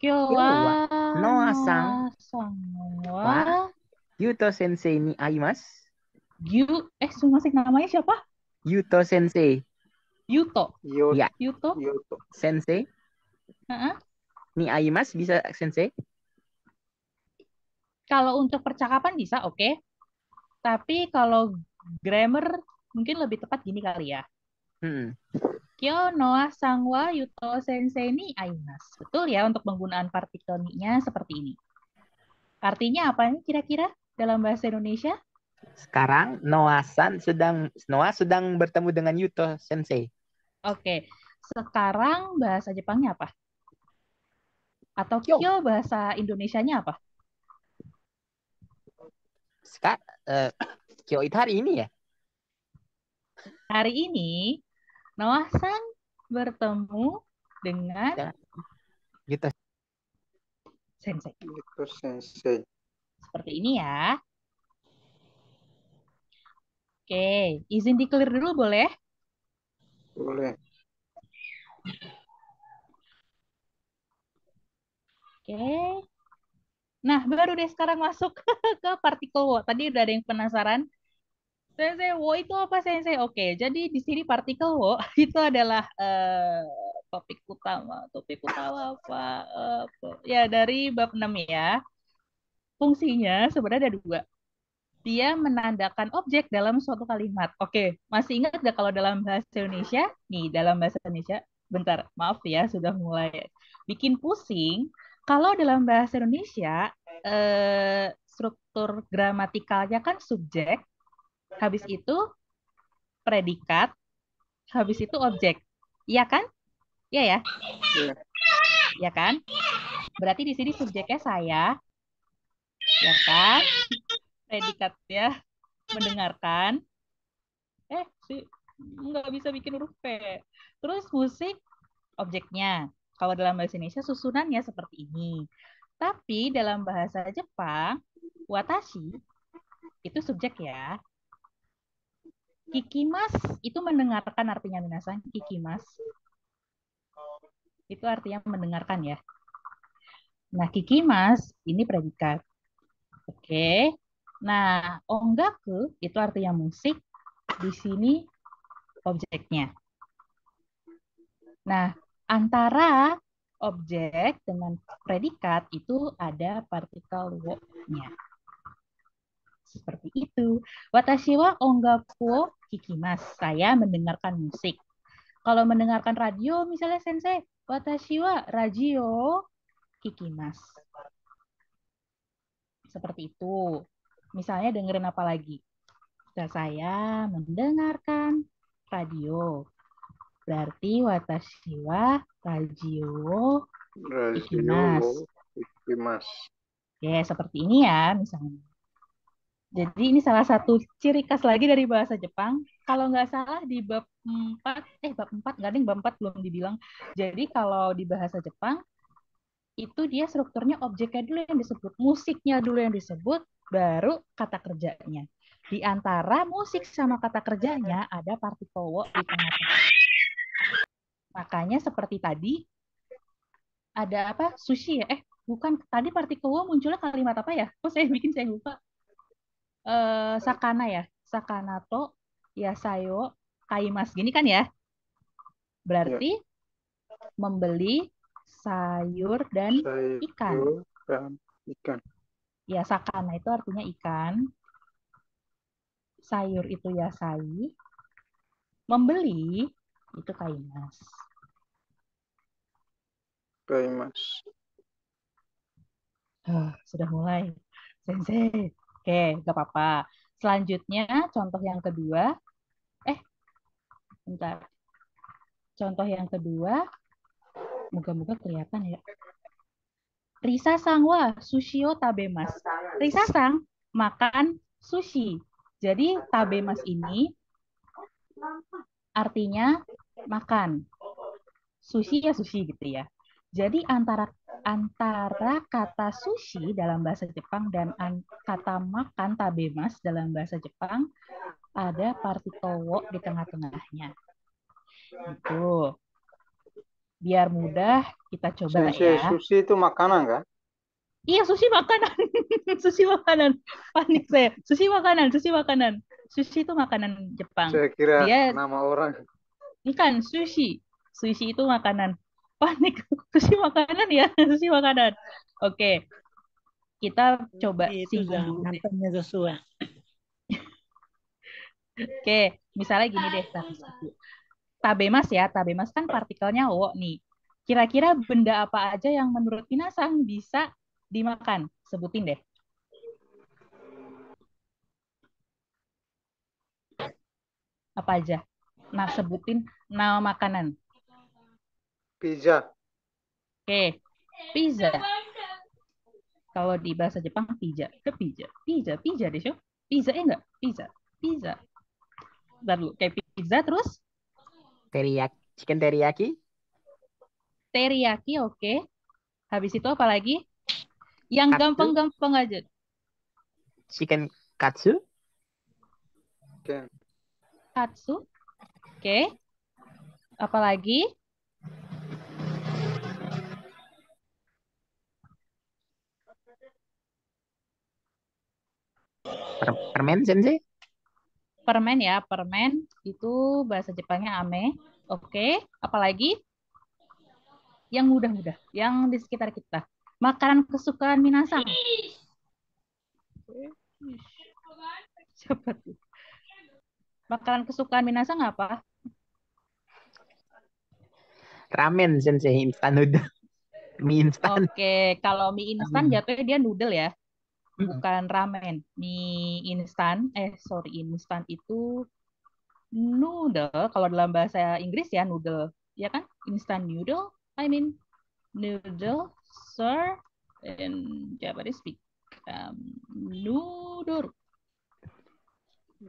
Kyo wa Noah-san wa Yuto Sensei ni aimasu? masih namanya siapa? Yuto Sensei. Yuto. Ya. Yuto. Sensei. Ni aimasu bisa, Sensei? Kalau untuk percakapan bisa, oke. Tapi kalau grammar mungkin lebih tepat gini kali ya. Kyo Noah Sangwa Yuto Sensei ni aimasu. Betul ya untuk penggunaan partikel ni-nya seperti ini. Artinya apa nih kira-kira dalam bahasa Indonesia? Sekarang Noah sedang bertemu dengan Yuto Sensei. Oke. Sekarang bahasa Jepangnya apa? Atau Kyo bahasa Indonesianya apa? Kyo itu hari ini ya? Hari ini Noah-san bertemu dengan Yuto Sensei. Yuto Sensei. Seperti ini ya. Oke, izin di-clear dulu boleh? Boleh. Oke. Nah, baru deh sekarang masuk ke partikel wo. Tadi udah ada yang penasaran. Sensei, wo itu apa Sensei? Oke, jadi di sini partikel wo itu adalah topik utama. Topik utama apa? Ya, dari bab 6 ya. Fungsinya sebenarnya ada dua. Dia menandakan objek dalam suatu kalimat. Oke, masih ingat nggak kalau dalam bahasa Indonesia? Nih, dalam bahasa Indonesia, bentar, maaf ya, sudah mulai bikin pusing. Kalau dalam bahasa Indonesia, struktur gramatikalnya kan subjek, habis itu predikat, habis itu objek. Iya kan? Iya ya, Iya. iya kan? Berarti di sini subjeknya saya, ya kan? Predikatnya mendengarkan. Sih nggak bisa bikin huruf P. Terus musik objeknya. Kalau dalam bahasa Indonesia susunannya seperti ini. Tapi dalam bahasa Jepang, watashi itu subjek ya. Kikimas itu mendengarkan artinya minasan. Kikimas itu artinya mendengarkan ya. Nah, kikimas ini predikat. Oke. Nah, ongaku itu artinya musik. Di sini objeknya. Nah, antara objek dengan predikat itu ada partikel wo-nya. Seperti itu. Watashi wa ongaku wo kikimasu. Saya mendengarkan musik. Kalau mendengarkan radio, misalnya sensei, watashi wa radio kikimasu. Seperti itu. Misalnya dengerin apa lagi? Saya mendengarkan radio. Berarti watashi wa radio Radio ikimasu. ikimasu. Ya, seperti ini ya misalnya. Jadi ini salah satu ciri khas lagi dari bahasa Jepang. Kalau nggak salah di bab 4, bab 4, nggak ada yang bab 4 belum dibilang. Jadi kalau di bahasa Jepang, itu dia strukturnya objeknya dulu yang disebut, musiknya dulu yang disebut, baru kata kerjanya. Di antara musik sama kata kerjanya ada partikel wo di tengah-tengah. Makanya seperti tadi, ada apa? Sushi ya? Bukan. Tadi partikel wo munculnya kalimat apa ya? Saya lupa. Sakana ya. Sakana to yasayo kaimas. Gini kan ya? Berarti membeli sayur dan ikan. Sayur dan ikan. Ya, sakana itu artinya ikan. Sayur itu yasai. Membeli itu kaimas. Kaimasu. Sudah mulai. Sensei. Oke, gak apa-apa. Selanjutnya, contoh yang kedua. Bentar. Contoh yang kedua. Moga-moga kelihatan ya. Risa-sang wa sushi o tabemasu. Risa-sang makan sushi. Jadi tabemas ini artinya makan. Sushi ya sushi gitu ya. Jadi antara kata sushi dalam bahasa Jepang dan kata makan tabemas dalam bahasa Jepang ada partikel wo di tengah-tengahnya. Gitu. Biar mudah kita coba Sensei, ya. sushi itu makanan kan? Iya, sushi makanan. Sushi makanan. Panik saya. Sushi makanan, sushi makanan. Sushi itu makanan Jepang. Saya kira Dia nama orang. ikan sushi. Sushi itu makanan. Panik. Sushi makanan ya, sushi makanan. Oke. Kita coba Itu singgung dulu deh. namanya sesuai. Oke, misalnya gini deh, satu. Tabemas ya, tabemas kan partikelnya wo nih. Kira-kira benda apa aja yang menurut Minasang bisa dimakan? Sebutin deh. Apa aja? Nah, sebutin nama makanan. Pizza. Oke, pizza. Kalau di bahasa Jepang pizza. Pizza deh, Syok. Pizza enggak? Pizza. Bentar dulu, kayak pizza terus Teriyaki, chicken teriyaki, teriyaki, oke. Habis itu apa lagi? Yang Katsu. gampang-gampang aja. chicken katsu, Ken. Katsu. Oke. Apalagi? Permen sensei. Permen ya, permen itu bahasa Jepangnya ame. Oke, apalagi? Yang mudah-mudah, yang di sekitar kita. Makanan kesukaan minasang. Siapa tuh? Makanan kesukaan minasang apa? Ramen sensei, instan noodle. Mie instan. Oke, kalau mie instan Ramen. jatuhnya dia noodle ya, Mm. bukan ramen. Mie instan, sorry, instan itu noodle. Kalau dalam bahasa Inggris ya noodle, ya kan? Instant noodle, I mean noodle, sir, in Japanese speak. Noodle,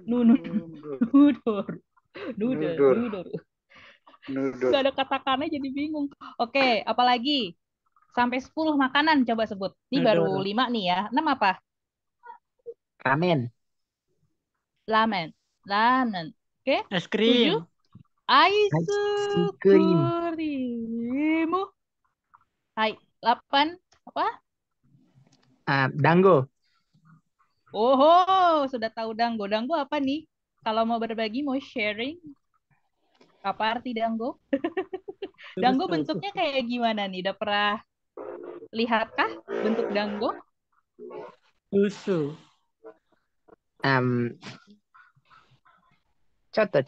noodle, Nudur. noodle, noodle, Nudur. noodle. Nudur. Gak ada katakannya jadi bingung. Oke, apalagi? Sampai 10 makanan coba sebut. Ini baru Noodle. 5 nih ya. 6 apa? Ramen. Ramen. Ramen. Oke, Es 7. krim. Ice Ice cream. cream. Hai, 8. Apa? Dango. Oh, sudah tahu danggo. Danggo apa nih? Kalau mau berbagi, mau sharing, apa arti danggo? Danggo Susu. bentuknya kayak gimana nih? Udah pernah lihatkah bentuk danggo? Susu. Um, Coto.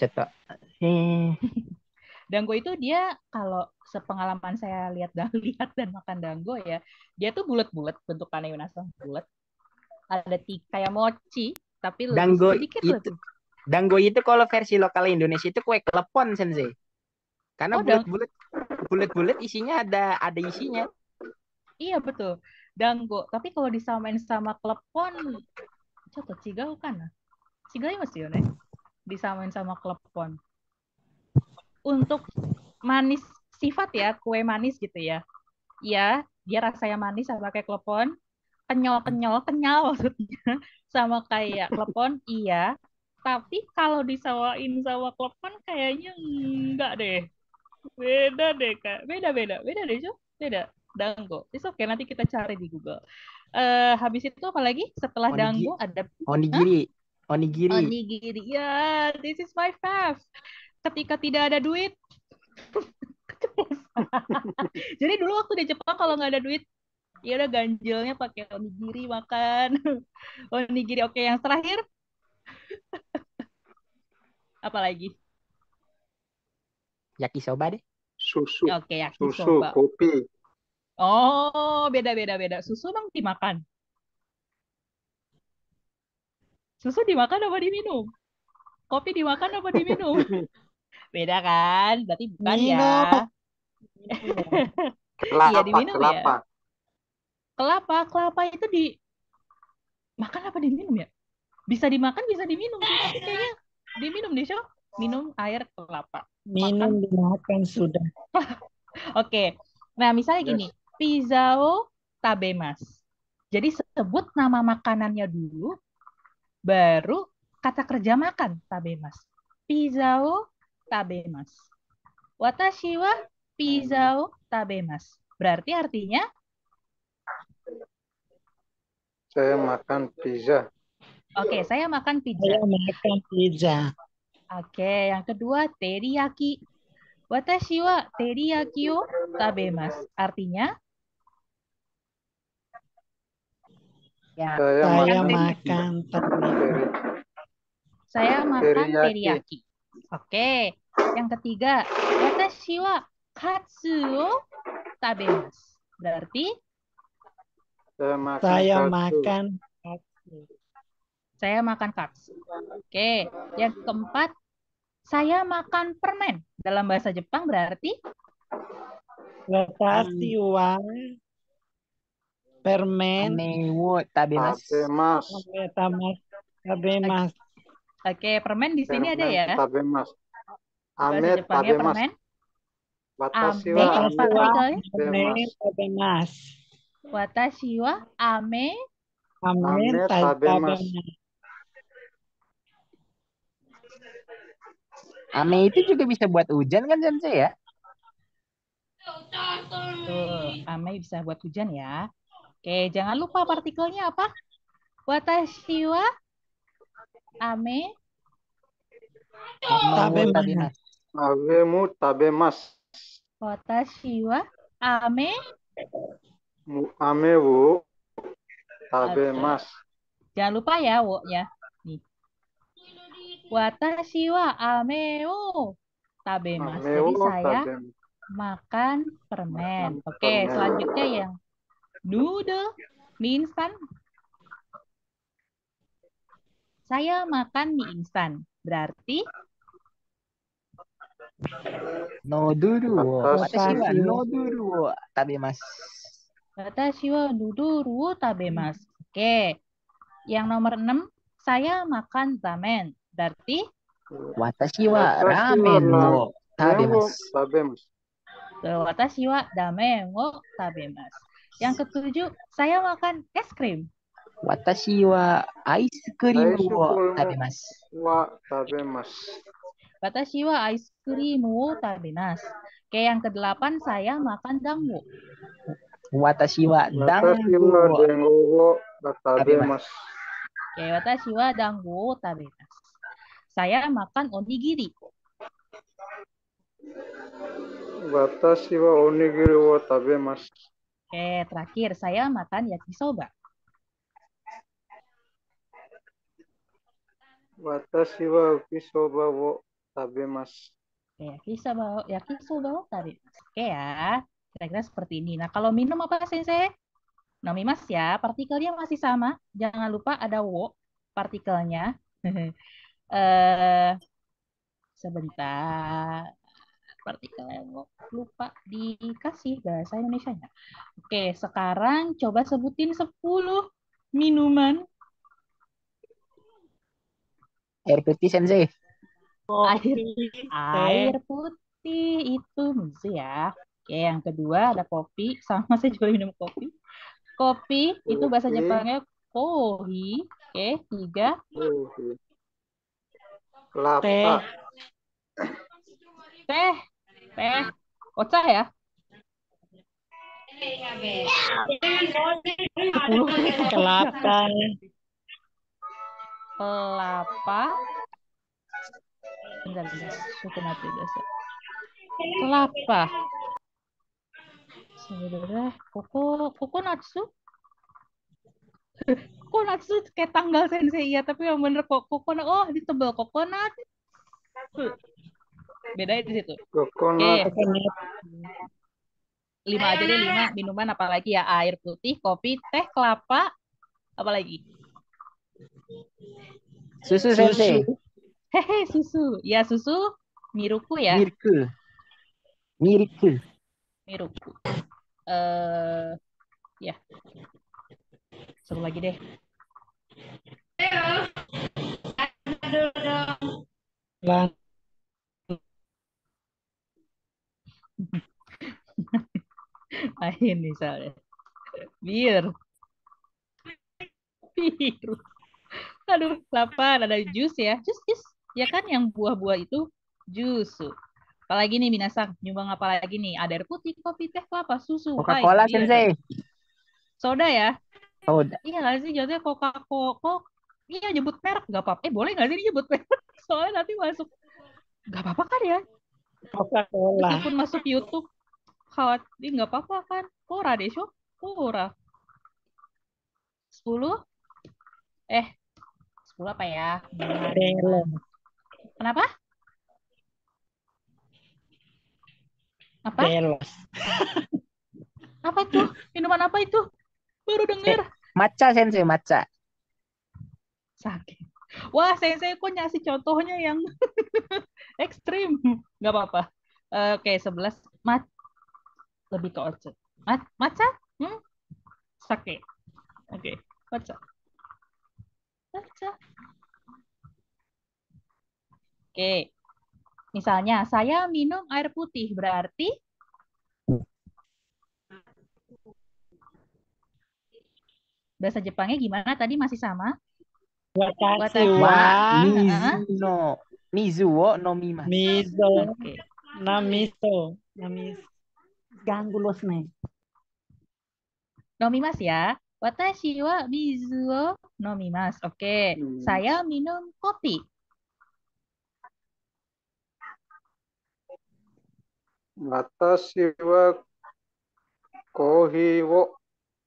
Danggo itu dia kalau sepengalaman saya lihat dan lihat dan makan danggo ya, dia tuh bulat-bulat bentukannya Yunasa bulat. Ada kayak mochi tapi lebih Dango sedikit itu, lebih. kalau versi lokal Indonesia itu kue klepon sensei. Karena Oh, bulat-bulat isinya ada isinya. iya betul. Danggo. Tapi kalau disamain sama klepon, coto cigau kan? Cigau masih ya, disamain sama klepon. Untuk manis sifat ya, kue manis gitu ya. Iya, dia rasanya manis sama kayak klepon. Kenyal maksudnya sama kayak klepon, iya. Tapi kalau disamain sama klepon kayaknya enggak deh. Beda deh, Kak. Beda deh, Cuk. Beda. Dango. It's okay, nanti kita cari di Google. Habis itu apa lagi? Setelah Onigi, dango ada Hah? onigiri. Onigiri. Onigiri. Ya, this is my fave. Ketika tidak ada duit. Jadi dulu waktu di Jepang kalau nggak ada duit, ya udah ganjilnya pakai onigiri makan. Onigiri. Oke, yang terakhir apa lagi? Yakisoba deh. Susu. Oke, Susu. yakisoba. Kopi. Oh, beda. Susu emang dimakan? Susu dimakan apa diminum? Kopi dimakan apa diminum? Beda kan? Berarti bukan ya. Minum. Iya Kelapa. diminum ya. Kelapa. Kelapa itu dimakan apa diminum ya? Bisa dimakan, bisa diminum sih. Tapi kayaknya diminum deh, Syok. Minum air kelapa. Minum Makan. dimakan sudah. Oke. Nah, misalnya gini. Yes. Pizzao tabemas. Jadi sebut nama makanannya dulu, baru kata kerja makan tabemas. Pizzao tabemas. Watashi wa pizzao tabemas. Berarti artinya, Saya makan pizza. oke, saya makan Saya pizza. makan pizza. Oke, yang kedua teriyaki. Watashi wa teriyaki o tabemasu. Artinya, Ya, Saya Saya makan makan teriyaki. saya makan teriyaki. teriyaki. Oke, yang ketiga, watashi wa katsu o tabemasu. Berarti Saya makan Saya katsu. makan katsu. saya makan katsu. Oke, yang keempat, saya makan permen. Dalam bahasa Jepang berarti Watashi wa permen anewo tabemas. Tabemas. tabemas. oke, permen di sini ada Permen ya. tabemas. Bahasa Ame Jepangnya tabemas. permen. Watashi Ame wa apa ame artikelnya? tabemas. Tabemas. Watashi wa ame. Amen Ame tabemas. tabemas. Ame itu juga bisa buat hujan kan Sensei ya? Tuh, ame bisa buat hujan ya. Oke, jangan lupa partikelnya apa? Watashi wa ame Ame wo tabimasu. Abemu tabemas. watashi wa ame. Ame wo Oke. tabemas. Jangan lupa ya wo-nya. Nih. Watashi wa ame wo tabemas. Ame Jadi wo saya tabemas. makan permen. Makan Oke, permen. selanjutnya yang noodle, mie instan. Saya makan mie instan. Berarti Noduru wo. Watashi wa Watashi noduru wo tabimasu. watashi wa nuduru tabemas. Oke. Yang nomor 6, saya makan ramen. Berarti Watashi wa Watashi wa ramen wo ramen wo tabimasu. tabemas. watashi wa damen wo tabemas. Yang ketujuh, saya makan es krim. Watashi wa ice cream Aisu wo kulmu tabimasu. wa tabemas. Watashi wa ice cream wo tabemas. Oke, yang kedelapan, saya makan dango. Watashi wa Watashi dango wa wo dengo wo tabimasu. tabemas. Oke, watashi wa dango wo tabemas. Saya makan onigiri. Watashi wa onigiri wo tabemas. Oke, terakhir, saya makan yakisoba. Watashi wa ukisoba wo tabemas. Oke, yakisoba wo tabemas. Oke ya, kira-kira seperti ini. Nah, kalau minum apa, Sensei? Nomimas ya, partikelnya masih sama. Jangan lupa ada wo partikelnya. eh Sebentar. Partikelnya wo lupa dikasih bahasa Indonesianya. Oke, sekarang coba sebutin 10 minuman Air putih Sensei. air Teh. putih itu misu ya. Oke, yang kedua ada kopi. Sama saya juga minum kopi. Kopi itu bahasa Kopi. Jepangnya kohi. Oke, 3. Kelapa. Teh. Teh. Ocha ya. 10. Kelapa. Kelapa. Bentar. Suku mati biasa. Kelapa. Saudara, kokonatsu. Kokonatsu kayak tanggal Sensei ya, tapi yang bener kok kokonat. Oh, ini tebal kokonat. Beda di situ. Coconut. Oke, 5 aja deh, 5 minuman apalagi ya, air putih, kopi, teh, kelapa, apalagi. Susu Sensei. Hehe, susu. Ya, susu miruku ya. Miruku. Ya. Seru lagi deh. Bang. Lain misalnya. Bir. Aduh, lapar. Ada jus ya. Jus. Ya kan yang buah-buah itu jusu. Apalagi nih Minasang, nyumbang apa lagi nih? Ada air putih, kopi, teh, kelapa, susu, Coca-Cola wine, beer. Sensei. Soda ya? Soda. Iya nggak sih? Jatuhnya Coca-Cola. Iya nyebut merek nggak apa-apa. Boleh nggak sih nyebut merek? Soalnya nanti masuk. Nggak apa-apa kan ya? Coca-Cola. Meskipun masuk YouTube. Khawatir nggak apa-apa kan? Pora deh, Syok. Pora. 10. 10 apa ya? Belum. Kenapa? Apa? Belos. Apa itu? Minuman apa itu? Baru denger. Matcha Sensei, matcha. Sakit. Wah, Sensei kok ngasih contohnya yang ekstrim. Nggak apa-apa. Oke, 11. Lebih ke oce. Matcha? Sake. Oke, matcha. Oke. Misalnya, saya minum air putih. Berarti bahasa Jepangnya gimana? Tadi masih sama? Watashi Watashi wa Wa Mizuno. Mizuo no mimasu. Miso. Oke. Namiso. Namis. Ganggu los nih. Nomimas ya. Watashi wa mizu wo nomimasu. Oke. Saya minum kopi. Watashi wa kohi wo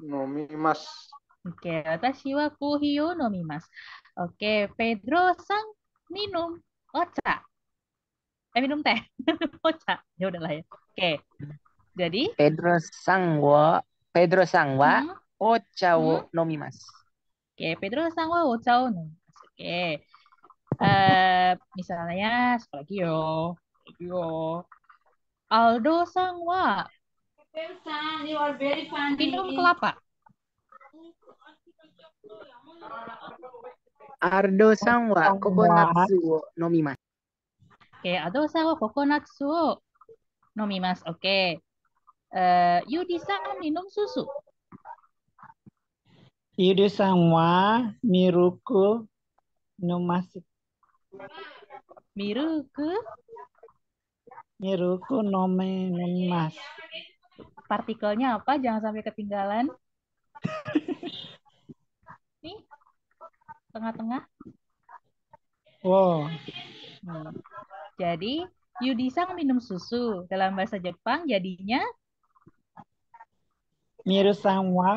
nomimasu. Oke. Watashi wa kohi wo nomimasu. Oke. Pedro-san minum ocha. Minum teh. Ocha. Ya udahlah ya. Oke. Jadi, Pedro sang wa hmm, ocha wo hmm. nomimasu. Oke, Pedro-san wa ocha wo nomimasu. Oke. Misalnya, lagi yo. Aldo-san wa minum kelapa. Ardo sang wa kokonatsu wo nomimasu. Oke, Aldo-san wa kokonatsu wo nomimasu. Oke. Yudi-san minum susu. Yudu sama Miruku Nomasu. Miruku Nomimas. Partikelnya apa? Jangan sampai ketinggalan. Nih, tengah-tengah. Wow. Jadi, Yudi-san minum susu. Dalam bahasa Jepang jadinya Miru sama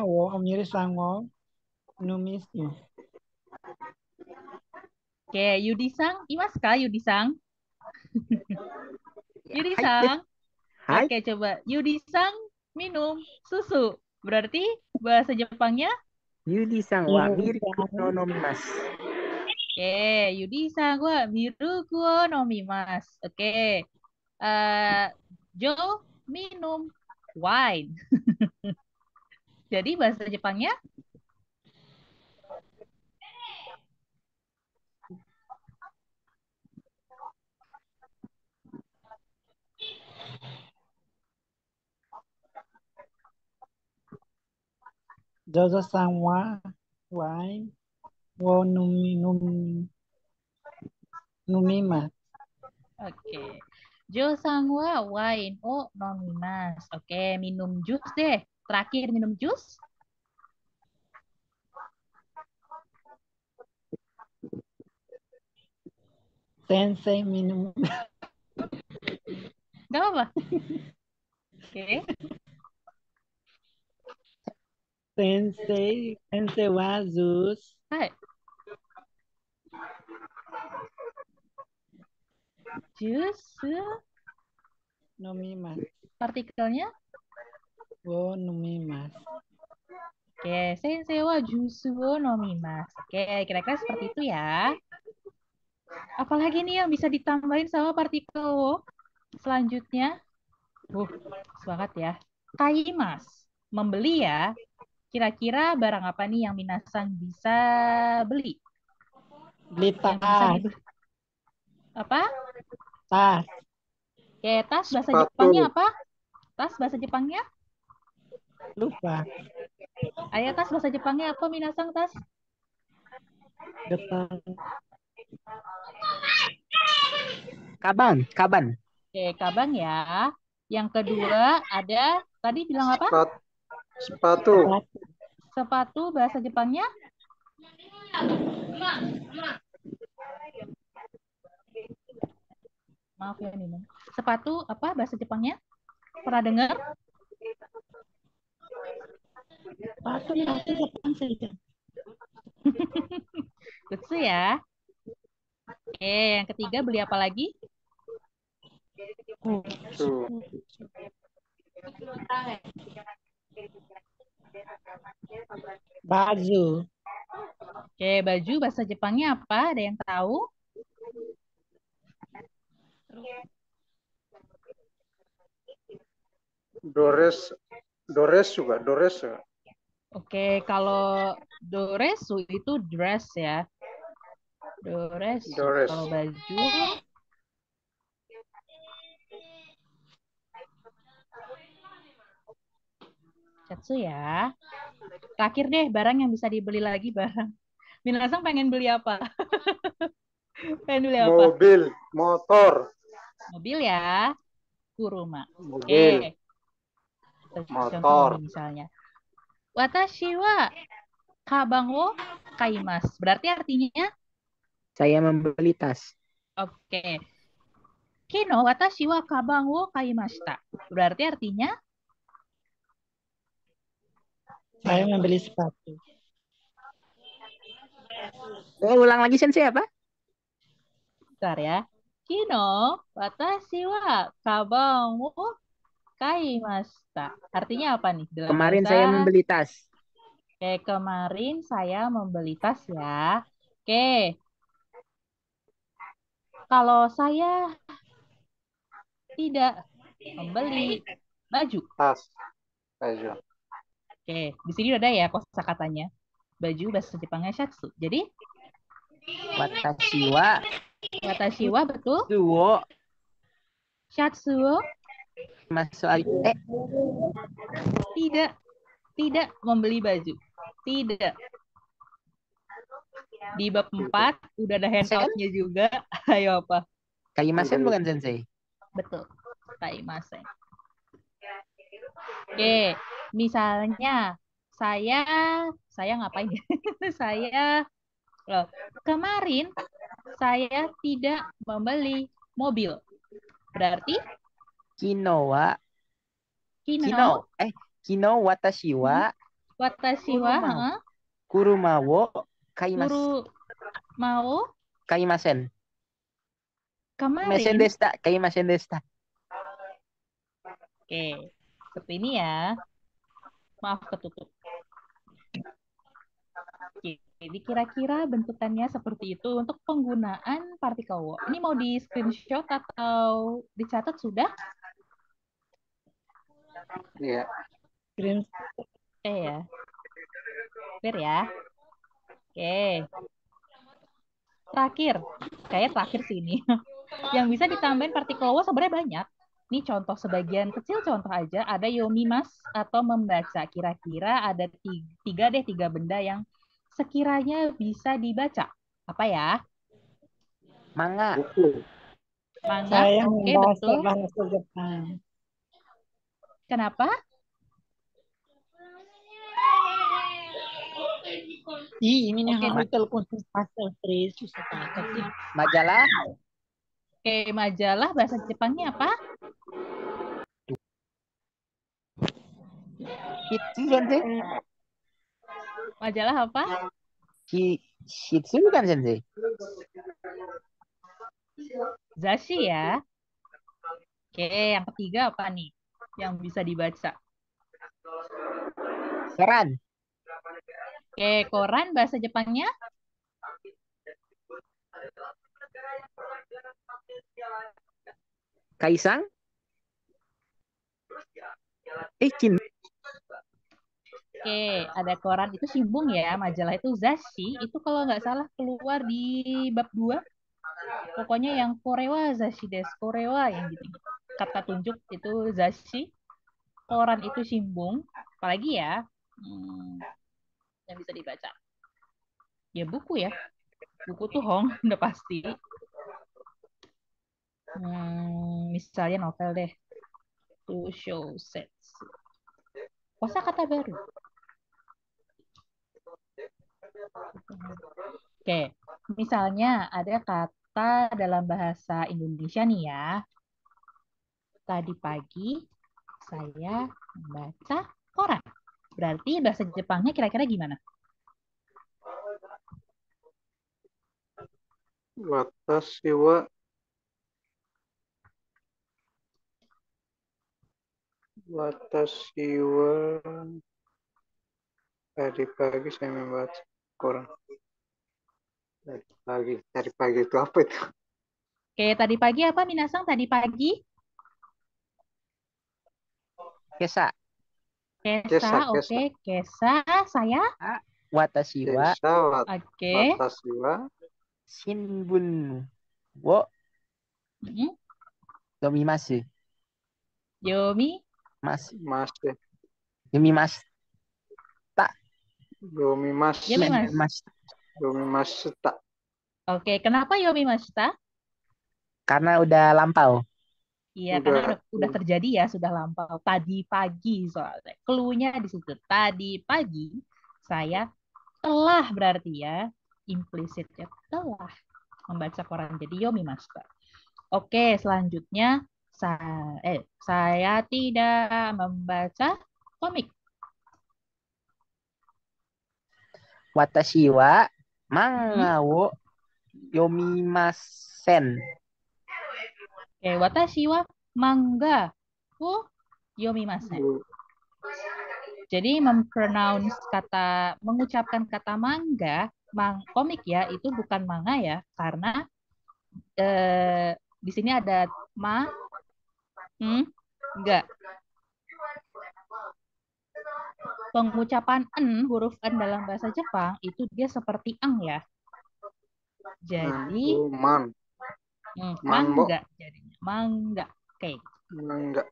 Numisu. Oke, Yudi-san, imasu ka Yudi-san? Yudi-san. Hai. Oke, coba. Yudi-san minum susu. Berarti bahasa Jepangnya? Yudi sang wa miruku no nomimasu. Oke, Yudi-san wa miruku wo nomimasu. Oke. Joe minum wine. Jadi bahasa Jepangnya? Jojo sama Wine wo Numimas. Oke. Jo-san wa wine wo nomimasu. Oke, minum jus deh. Terakhir minum jus. Sensei minum. Gak apa-apa. Oke. Sensei wa jus. Hai. Jus Nomimas. partikelnya. Wo Nomimas. Oke, sensei wa jusu wo nomimasu. Oke, kira-kira seperti itu ya. Apalagi nih yang bisa ditambahin sama partikel wo? Selanjutnya. Semangat ya. Kaimas. Membeli ya. Kira-kira barang apa nih yang minasan bisa beli? Beli Yang bisa tas. dibeli. Apa? Tas. Oke, tas bahasa Sepatu. Jepangnya apa? Tas bahasa Jepangnya? Lupa. Ayo tas bahasa Jepangnya apa minasan tas? Depan. Kaban. Oke, kabang ya. Yang kedua ada tadi bilang apa? Sepatu. Sepatu bahasa Jepangnya? Maaf ya Nino. Sepatu apa bahasa Jepangnya? Pernah dengar? Sepatu Jepang saja. Butsu ya. Oke, yang ketiga beli apa lagi? Tuh. Baju. Oke, baju bahasa Jepangnya apa? Ada yang tahu? Dores juga. Oke, kalau doresu itu dress ya. Doresu. Dores. Kalau baju Catsu ya. Terakhir deh barang yang bisa dibeli lagi barang. Minasang pengen beli apa? Kalian dulu apa? Mobil, motor, Mobil ya. Kuruma. mobil, Oke. Contoh motor. ini misalnya. Watashi wa kabang wo kaimasu. Berarti artinya, Saya membeli tas. oke. Kino watashi wa kabang wo kaimashita. Berarti artinya, Saya membeli sepatu. Ulang lagi sensei apa? bentar ya. Kino watashi wa kabang wo kaimashita. Artinya apa nih dalam Kemarin bahasa? saya membeli tas. Oke, kemarin saya membeli tas ya. Oke, kalau saya tidak membeli baju. Tas, baju. Oke, di sini udah ada ya kosakatanya. Baju bahasa Jepangnya shatsu. Jadi, Watashi wa watashi wa betul. duo Shatsu wo masuk tidak membeli baju. Tidak. Di bab 4 udah ada handoutnya juga. Ayo apa? kaimasen bukan sensei? Betul. Kaimasen. Oke, misalnya saya ngapain ya? Saya kemarin saya tidak membeli mobil. Berarti Kino wa kino kino watashi wa watashi wa kuruma wo kaimasu. guru mau Kaimasen. kemarin. Kaimasen desta. Oke, seperti ini ya. Maaf ketutup. Oke, jadi kira-kira bentukannya seperti itu untuk penggunaan partikel wo. Ini mau di screenshot atau dicatat sudah? Iya. Ya. Clear ya. Oke. Kayak terakhir sih ini. Yang bisa ditambahin partikel wo sebenarnya banyak. Ini contoh sebagian kecil contoh aja. Ada yomimas atau membaca. Kira-kira ada tiga benda yang sekiranya bisa dibaca. Apa ya? Manga. Buku. Manga. Saya Oke, membaca betul. bahasa Jepang. Kenapa? Ini yang Oke, harus telepon pasal Tris susah banget sih. Majalah. Oke, majalah bahasa Jepangnya apa? Shitsu sensei. Majalah apa? Shitsu bukan sensei? Zashi ya. Oke, yang ketiga apa nih? Yang bisa dibaca. Koran. Oke, koran bahasa Jepangnya? Kaisang. Kin. Oke, ada koran itu shimbun ya. Majalah itu zashi. Itu kalau nggak salah keluar di bab 2. Pokoknya yang korewa zashi desu. Korewa yang gitu. Kata tunjuk itu zashi. Koran itu shimbun. Apalagi ya? Yang bisa dibaca. Ya buku ya. Buku tuh Hong, udah pasti. Misalnya novel deh. To show sets. Kosakata baru. Oke, misalnya ada kata dalam bahasa Indonesia nih ya. Tadi pagi saya membaca koran. Berarti bahasa Jepangnya kira-kira gimana? Watashi wa tadi pagi saya membaca koran. Tadi pagi itu apa itu? Oke, tadi pagi apa Minasang? Tadi pagi? Kesa. Kesa, oke. Kesa, saya? Watashi wa. Oke. Watashi wa. Shinbun wo. Yomimasu. Mas. Yomimasu. Yomimasu ta. Oke, kenapa Yomi Mashita? Karena udah lampau. Iya, karena Udah. udah terjadi ya, sudah lampau. Tadi pagi soalnya. Cluenya di situ. Tadi pagi saya telah berarti ya, implisitnya telah membaca koran. Jadi Yomi Mashita. Oke, selanjutnya saya tidak membaca komik. Watashi wa Mm-mm. manga wo yomimasen. Oke, watashi wa manga wo yomimasen. Jadi mengucapkan kata manga, komik ya, itu bukan manga ya, karena di sini ada enggak. Pengucapan huruf n dalam bahasa Jepang itu dia seperti ang ya. Jadi Man. Manbo. mangga jadinya. Mangga. Oke. Enggak.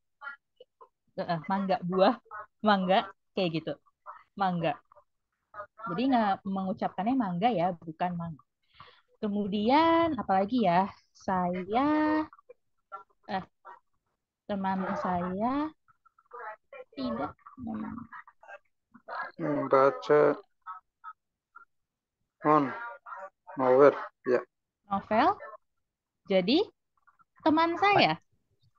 Mangga buah, mangga kayak gitu. Mangga. Jadi nggak mengucapkannya mangga ya, bukan mangga. Kemudian apalagi ya? Saya teman saya tidak Membaca novel. Ya. novel. Jadi teman saya.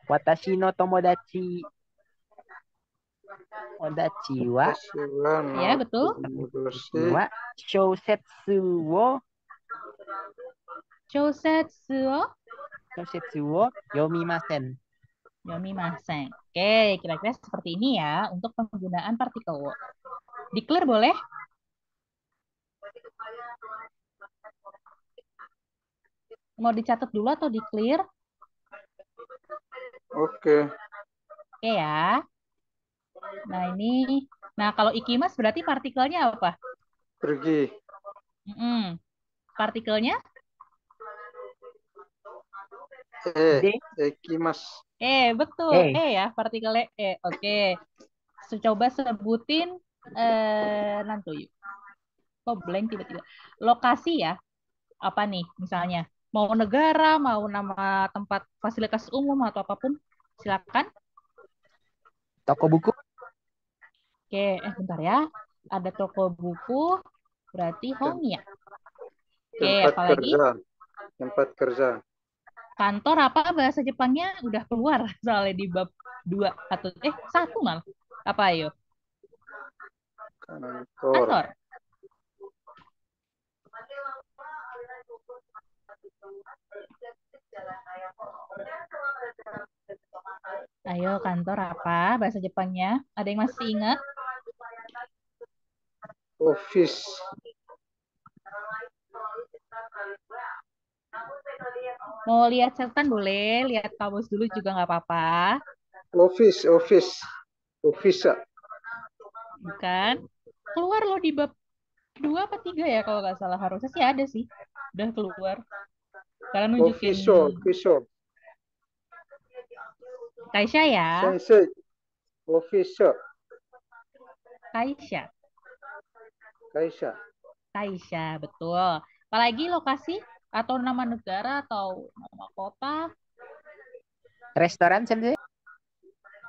Watashi no tomodachi wa Ya, betul. wa shousetsu wo Shousetsu wo yomimasen. yomimasen. Oke, kira-kira seperti ini ya untuk penggunaan partikel wo. Declare boleh? Mau dicatat dulu atau declare? Oke. Oke ya. Nah ini, kalau ikimas berarti partikelnya apa? Pergi. Partikelnya? Ekimas. Betul. Ya, partikelnya Oke. Coba sebutin Nantoyu. Kok blank tiba-tiba. Lokasi ya. Apa nih misalnya? Mau negara, mau nama tempat fasilitas umum atau apapun. Silakan. Toko buku. Oke, bentar ya. Ada toko buku, berarti Honya. Oke, apalagi? Tempat kerja. Kantor apa bahasa Jepangnya udah keluar soalnya di bab 2 atau 1 malah. Apa ayo? Kantor. Ayo, kantor apa bahasa Jepangnya? Ada yang masih ingat? Office. Mau lihat catatan boleh, lihat kamus dulu juga nggak apa-apa. Office. Bukan. Keluar loh di bab 2 apa 3 ya kalau nggak salah. Harusnya sih ada sih. Udah keluar. Karena nunjukin Official. Kaisha ya. Sensei. Official. Kaisha, betul. Apalagi lokasi atau nama negara atau nama kota. Restoran sensei.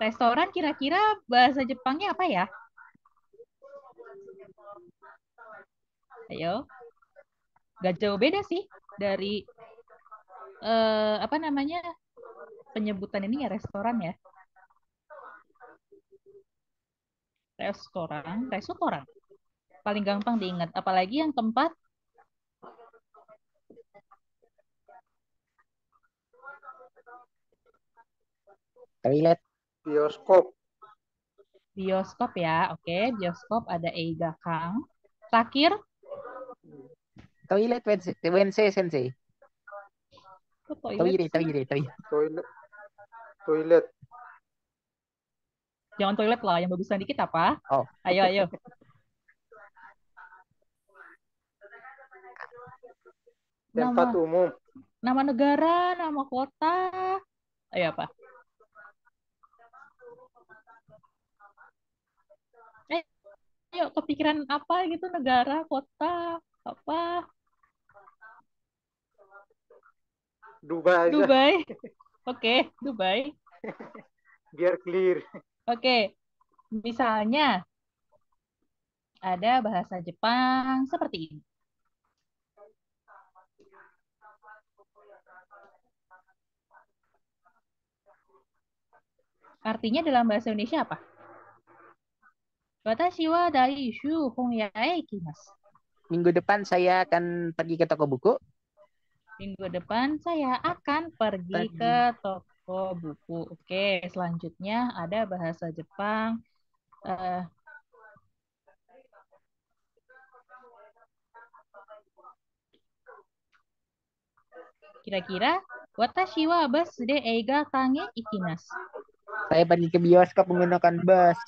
Restoran kira-kira bahasa Jepangnya apa ya? Ayo. Gak jauh beda sih dari apa namanya penyebutan ini ya, restoran ya. Restoran. Paling gampang diingat. Apalagi yang tempat Toilet. Bioskop ya. Oke, bioskop ada Eiga-kang. Terakhir Toilet Wednesday sensei. Toilet. Toilet. Jangan toilet lah, yang bagusan dikit apa? Oh. Ayo. Tempat umum. Nama negara, nama kota. Ayo apa? Ayo kepikiran apa gitu, negara, kota, apa? Dubai aja, Dubai. Oke, Dubai. biar clear. Oke, misalnya ada bahasa Jepang seperti ini. Artinya dalam bahasa Indonesia apa? Watashi wa daishu honyae ikimasu. Minggu depan saya akan pergi ke toko buku. Minggu depan saya akan pergi ke toko buku. Oke, selanjutnya ada bahasa Jepang. Eh, Kira-kira watashi wa bus de eiga kange ikimasu. Saya pergi ke bioskop menggunakan bus.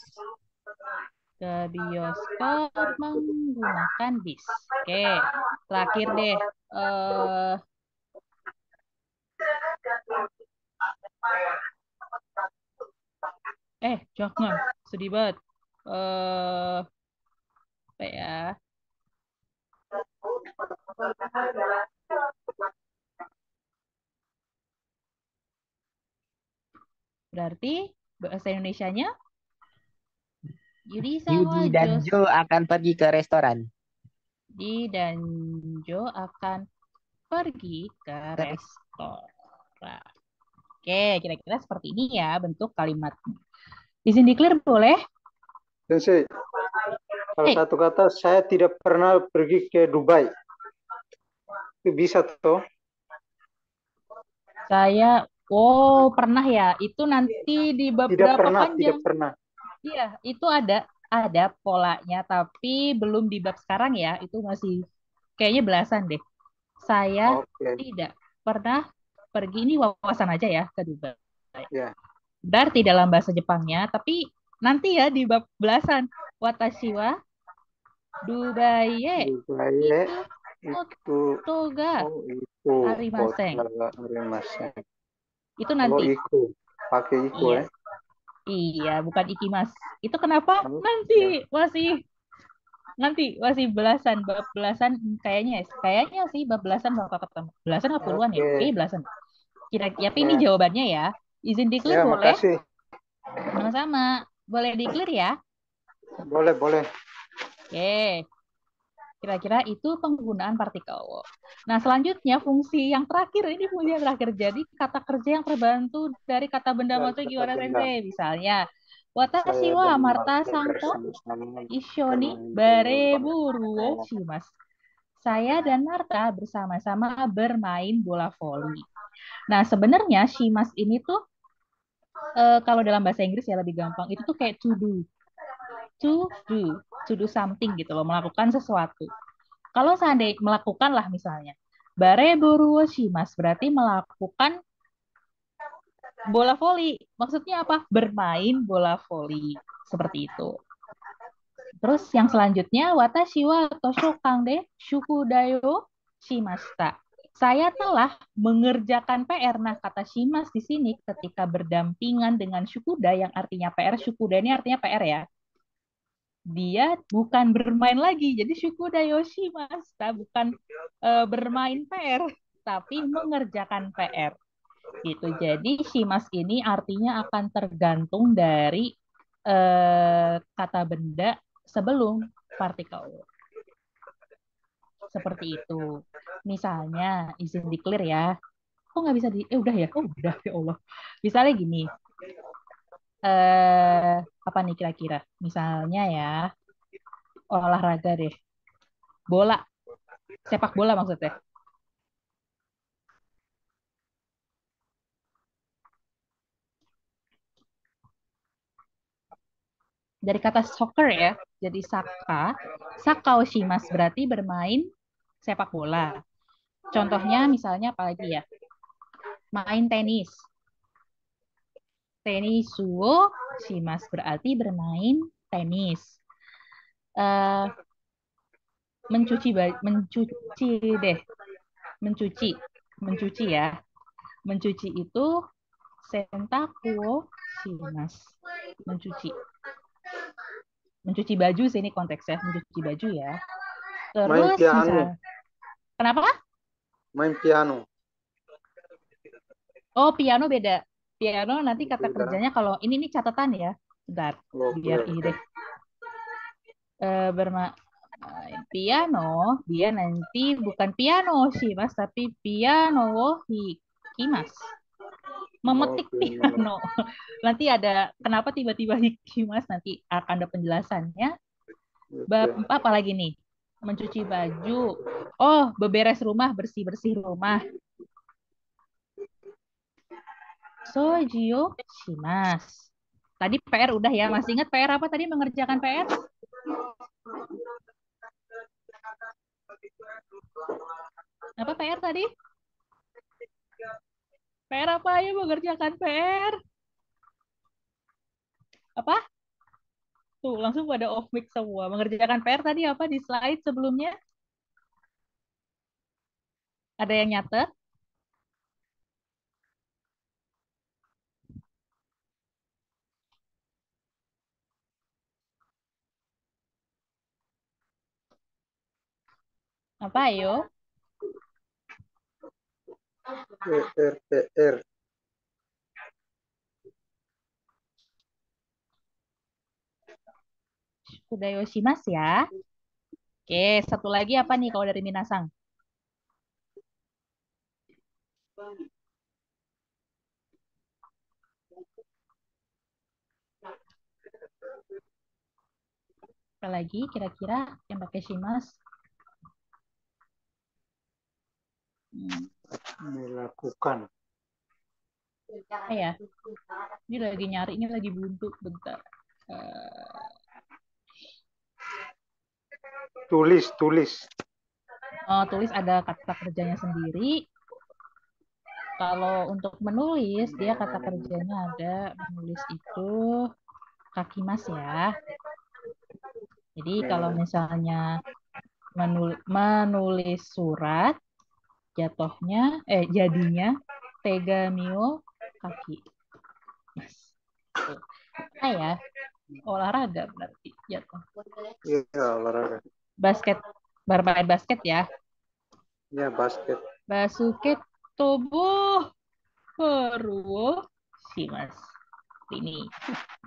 Ke bioskop menggunakan bis. Oke, terakhir deh. Jangan, sedih banget. Apa ya? Berarti bahasa Indonesianya Yudi sama Yudi dan Jos. Joe akan pergi ke restoran. Yudi dan Jo akan pergi ke restoran. Oke, kira-kira seperti ini ya bentuk kalimatnya. Izin declare boleh? Sensei, kalau Hey. satu kata, saya tidak pernah pergi ke Dubai. Itu bisa toh? Saya, pernah ya. Itu nanti di Tidak beberapa pernah, panjang. tidak pernah. Iya, itu ada polanya, tapi belum di bab sekarang ya. Itu masih kayaknya belasan deh. Saya Oke, tidak pernah pergi, ini wawasan aja ya ke Dubai. ya. Berarti dalam bahasa Jepangnya, tapi nanti ya di bab belasan. Watashi wa Dubai Dubai itu itu, toga oh itu, arimaseng. arimasen. Itu Kalau nanti. iku, pakai iku Iya. Iya, bukan ikimas. Itu kenapa? Oh, Nanti masih belasan, bab belasan kayaknya sih bab belasan bakal ketemu. Belasan apa puluhan ya? Oke, Belasan. Kira-kira ini ya, jawabannya ya. Izin declare ya, boleh? makasih. Sama-sama. Boleh declare ya? Boleh, boleh. Oke. Kira-kira itu penggunaan partikel. Nah, selanjutnya fungsi yang terakhir, ini fungsi yang terakhir. Jadi kata kerja yang terbantu dari kata benda Dari moto kata Giwara benda, Sensei. Misalnya, saya Watashi wa dan Marta Marta Sanko bersama-sama Ishoni bermain bola. Bareburuo Shimas. Saya dan Marta bersama-sama bermain bola voli. Nah, sebenarnya Shimas ini tuh kalau dalam bahasa Inggris ya lebih gampang. Itu tuh kayak to do something gitu loh, melakukan sesuatu. Kalau seandainya melakukan lah misalnya, bareburuo shimas berarti melakukan bola voli. Maksudnya apa? Bermain bola voli. Seperti itu. Terus yang selanjutnya, watashi wa toshokan de shukudayo shimashita. Saya telah mengerjakan PR. Nah, kata shimas di sini ketika berdampingan dengan syukuda yang artinya PR. Syukuda ini artinya PR ya. Dia bukan bermain lagi. Jadi syukuda yoshimashita bukan bermain PR, tapi mengerjakan PR. Gitu. Jadi shimas ini artinya akan tergantung dari kata benda sebelum partikel. Seperti itu. Misalnya, izin declare ya. Kok nggak bisa udah ya? Oh, udah ya Allah. Misalnya gini. Apa nih kira-kira? Misalnya ya, olahraga deh. Bola. Sepak bola maksudnya. Dari kata soccer ya. Jadi saka oshimas berarti bermain sepak bola. Contohnya misalnya apa lagi ya? Main tenis. Tenis suo shimas berarti bermain tenis. Mencuci deh. Mencuci ya. Mencuci itu sentaku shimas. Mencuci baju sih ini konteksnya, mencuci baju ya. Main Terus piano, misal kenapa? main piano. Oh, piano beda. Piano nanti kata Beda. kerjanya kalau ini nih catatan ya. Bentar, Oke, biar ini oke. deh. Berma piano, dia nanti bukan piano sih, Mas, tapi piano hikimas. Memetik Oke, piano. Nanti ada kenapa tiba-tiba hikimas, nanti akan ada penjelasannya. Bab oke. apa lagi nih? Mencuci baju. Oh, beberes rumah, bersih-bersih rumah. Sojio shimas. Tadi PR udah ya, masih ingat PR apa tadi mengerjakan PR? Apa PR tadi? PR apa ya mengerjakan PR? Apa? Tuh, langsung pada off mic semua. Mengerjakan PR tadi apa di slide sebelumnya? Ada yang nyatet? Apa ayo? PR, PR. Kudayoshimas ya. Oke, satu lagi apa nih kalau dari Minasang? Apa lagi kira-kira yang pakai shimas? Melakukan. Ya, ini lagi nyari, ini lagi buntu, bentar. Eh, Tulis, tulis. tulis ada kata kerjanya sendiri. Kalau untuk menulis, dia kata kerjanya ada menulis itu kakimas ya. Jadi kalau misalnya menulis surat, jadinya tegamio kaki. Mas. Apa ya? Olahraga berarti jatuh. Iya, olahraga. Basket, bermain basket ya. Ya, basket. Basuket tubuh peruh sih mas. Ini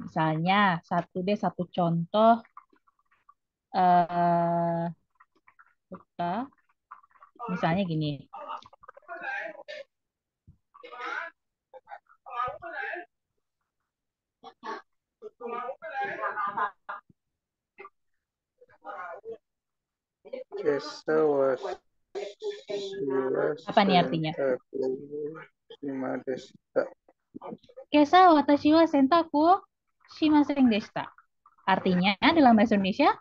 misalnya satu contoh kita misalnya gini. Kesa was Apa nih artinya? Shima deshita. Kesa watashi wa sentaku shimasen deshita. Artinya dalam bahasa Indonesia,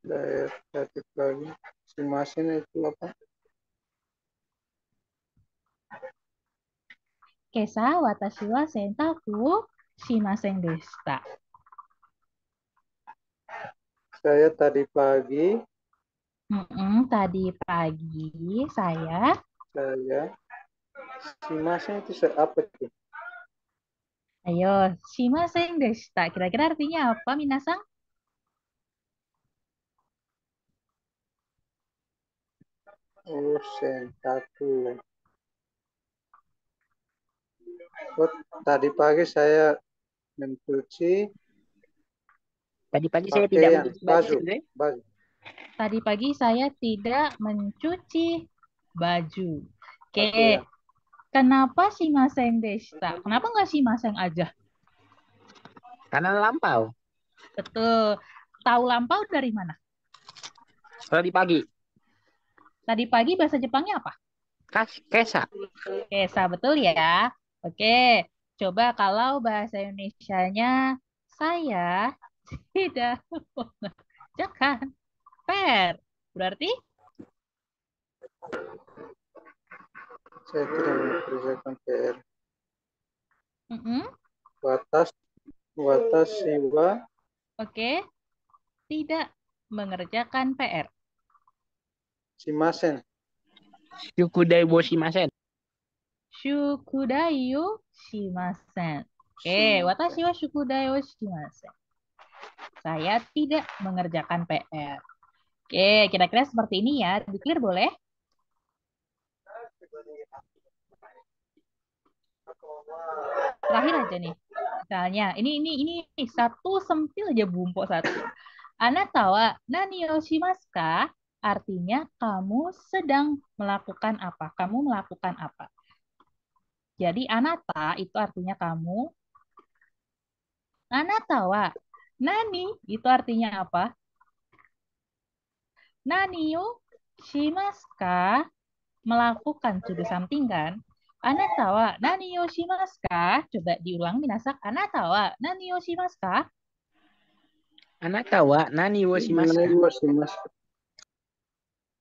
Daerah tadi pagi. Shimasen itu apa? Kesa watashi wa sentaku shimasen deshita. Saya tadi pagi. Tadi pagi saya Shimasen itu apa tuh? ayo shimasen deshita. Kira-kira artinya apa, Minasang? Oh, sentaku. Oh, tadi pagi saya mencuci Tadi pagi saya tidak pakaian, mencuci baju, baju. baju. Tadi pagi saya tidak mencuci baju. Oke, Pakaian. kenapa shimasen deshita? Kenapa nggak shimasen aja? Karena lampau. Betul. Tahu lampau dari mana? Tadi pagi. Tadi pagi bahasa Jepangnya apa? Kesa. Kesa, betul ya. Oke, coba kalau bahasa Indonesianya saya tidak mengerjakan PR. Berarti Saya tidak mengerjakan PR. mm-mm, Watashi wa oke, tidak mengerjakan PR. shimasen. Shukudai boshimasen. Shukudayu shimasen. Oke, watashi wa shukudayu shimasen. Saya tidak mengerjakan PR. Oke, kira-kira seperti ini ya. Di clear boleh? Terakhir aja nih. Misalnya, ini satu sempil aja bumpo satu. Anatawa nani o shimasu ka? Artinya kamu sedang melakukan apa? Kamu melakukan apa? Jadi anata itu artinya kamu. Anatawa nani itu artinya apa? Nani o shimasu ka? Melakukan to do something kan? Anata wa nani o shimasu ka? Coba diulang minasak. Anata wa nani o shimasu ka? Anata wa nani wo shimasu ka?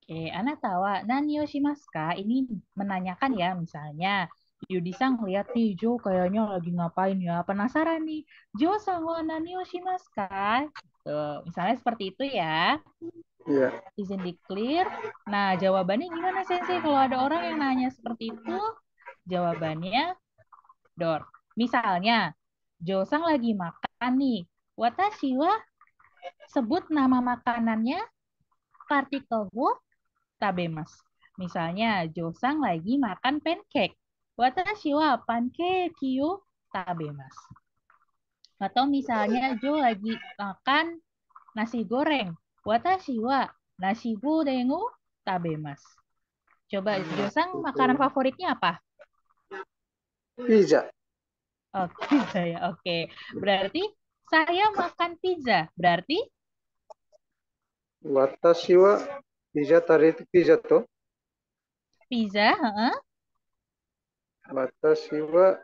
Oke, anata wa nani o shimasu ka? Ini menanyakan ya, misalnya Yudi-san lihat nih, Jo kayaknya lagi ngapain ya? Penasaran nih. Jo-san wa nani o shimasu ka? Tuh, misalnya seperti itu ya. Iya. Izin di clear. Nah, jawabannya gimana Sensei kalau ada orang yang nanya seperti itu? Jawabannya door. Misalnya, Jo-sang lagi makan nih. Watashi wa sebut nama makanannya partikel wo tabemasu. Misalnya, Jo-sang lagi makan pancake. Watashi wa pancake yo tabemasu. Atau misalnya Jo lagi makan nasi goreng. Watashi wa nasi goreng wo tabemasu. Coba Jo-sang makanan favoritnya apa? Pizza. Oke, pizza ya. Oke. Berarti saya makan pizza. Berarti Watashi wa pizza tadi itu pizza toh. pizza, heeh. Watashi wa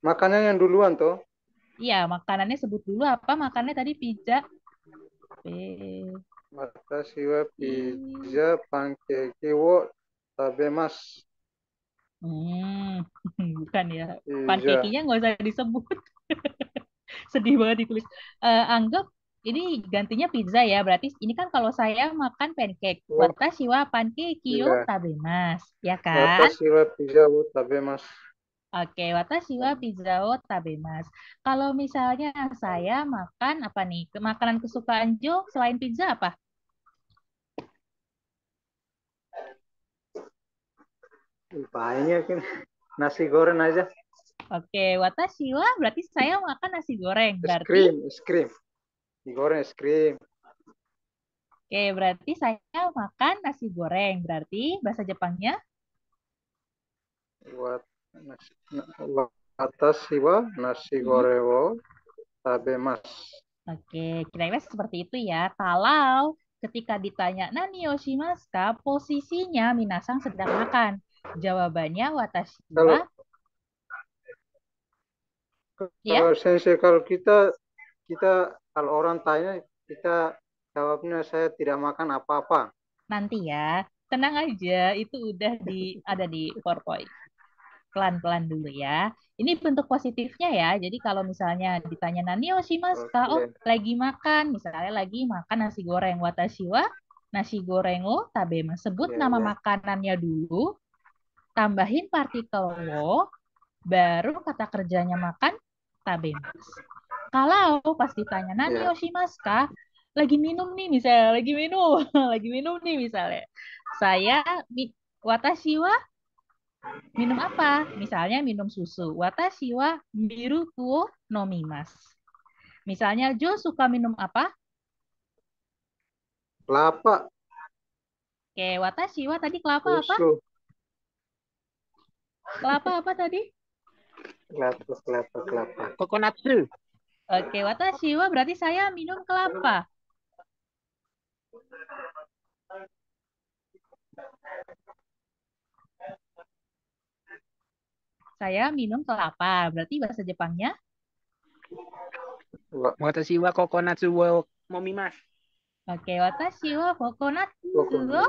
makanan yang duluan toh. Iya, makanannya sebut dulu apa? Makannya tadi pizza. Watashi wa pizza pancake wo tabemasu. Bukan ya. Pizza. Pancake-nya nggak usah disebut. Sedih banget ditulis. Anggap ini gantinya pizza ya. Berarti ini kan kalau saya makan pancake. Oh, Watashi wa pancake yo iya. tabemasu. Ya kan? Watashi wa pizza wo tabemasu. Oke, watashi wa pizza wo tabemasu. Kalau misalnya saya makan apa nih? Makanan kesukaan Jo selain pizza apa? Banyak kan. Nasi goreng aja. Oke, watashi wa berarti saya makan nasi goreng. Es Berarti krim, es krim. Digoreng es krim. oke, berarti saya makan nasi goreng. Berarti bahasa Jepangnya Watashi wa nasi goreng wo tabemasu. Oke, kira-kira seperti itu ya. Kalau ketika ditanya nani yoshimasu ka, posisinya minasang sedang makan. Jawabannya watashi wa ya. Kalau sensei, kalau kita kalau orang tanya, kita jawabnya saya tidak makan apa-apa. Nanti ya. Tenang aja, itu udah ada di PowerPoint. Pelan-pelan dulu ya. Ini bentuk positifnya ya. Jadi kalau misalnya ditanya nani yoshimasu ka, oh Oke. lagi makan, misalnya lagi makan nasi goreng. Watashi wa nasi goreng wo tabemasu. Sebut Ya, nama ya. makanannya dulu, tambahin partikel wo, baru kata kerjanya makan tabemasu. Kalau pas ditanya nani Ya. yoshimasu ka, lagi minum nih misalnya, lagi minum, lagi minum nih misalnya. Saya watashi wa minum apa? Misalnya minum susu. Watashi wa miruku wo nomimasu. Misalnya Jo suka minum apa? Kelapa, Oke, watashi wa tadi kelapa apa? susu, Kelapa apa tadi? kelapa. Kokonatsu. Oke, watashi wa berarti saya minum kelapa. Saya minum kelapa. Berarti bahasa Jepangnya? Watashi wa kokonatsu wo momimasu. Oke, watashi wa kokonatsu wo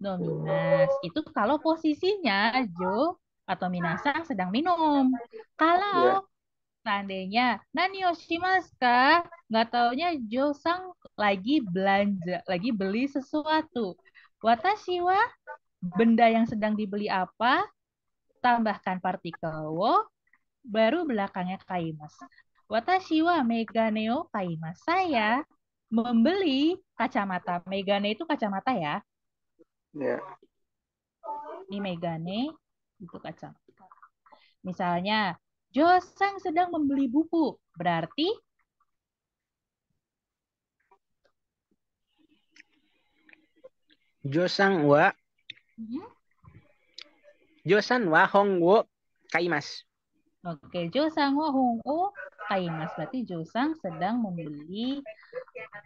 nomimasu. Itu kalau posisinya Jo atau minasang sedang minum. Kalau seandainya nani yoshimasu ka, nggak taunya Jo-sang lagi belanja, lagi beli sesuatu. Watashi wa benda yang sedang dibeli apa? Tambahkan partikel wo, baru belakangnya kaimasu. Watashi wa megane o kaimasu. Saya membeli kacamata. Megane itu kacamata ya. Ya. Ini megane. Itu kacamata. Misalnya, Jo-sang sedang membeli buku. Berarti Josan wa hmm, Josan wa Hongwo kaimasu. oke, Jo-sang wa hong-o kaimasu. Berarti Jo-sang sedang membeli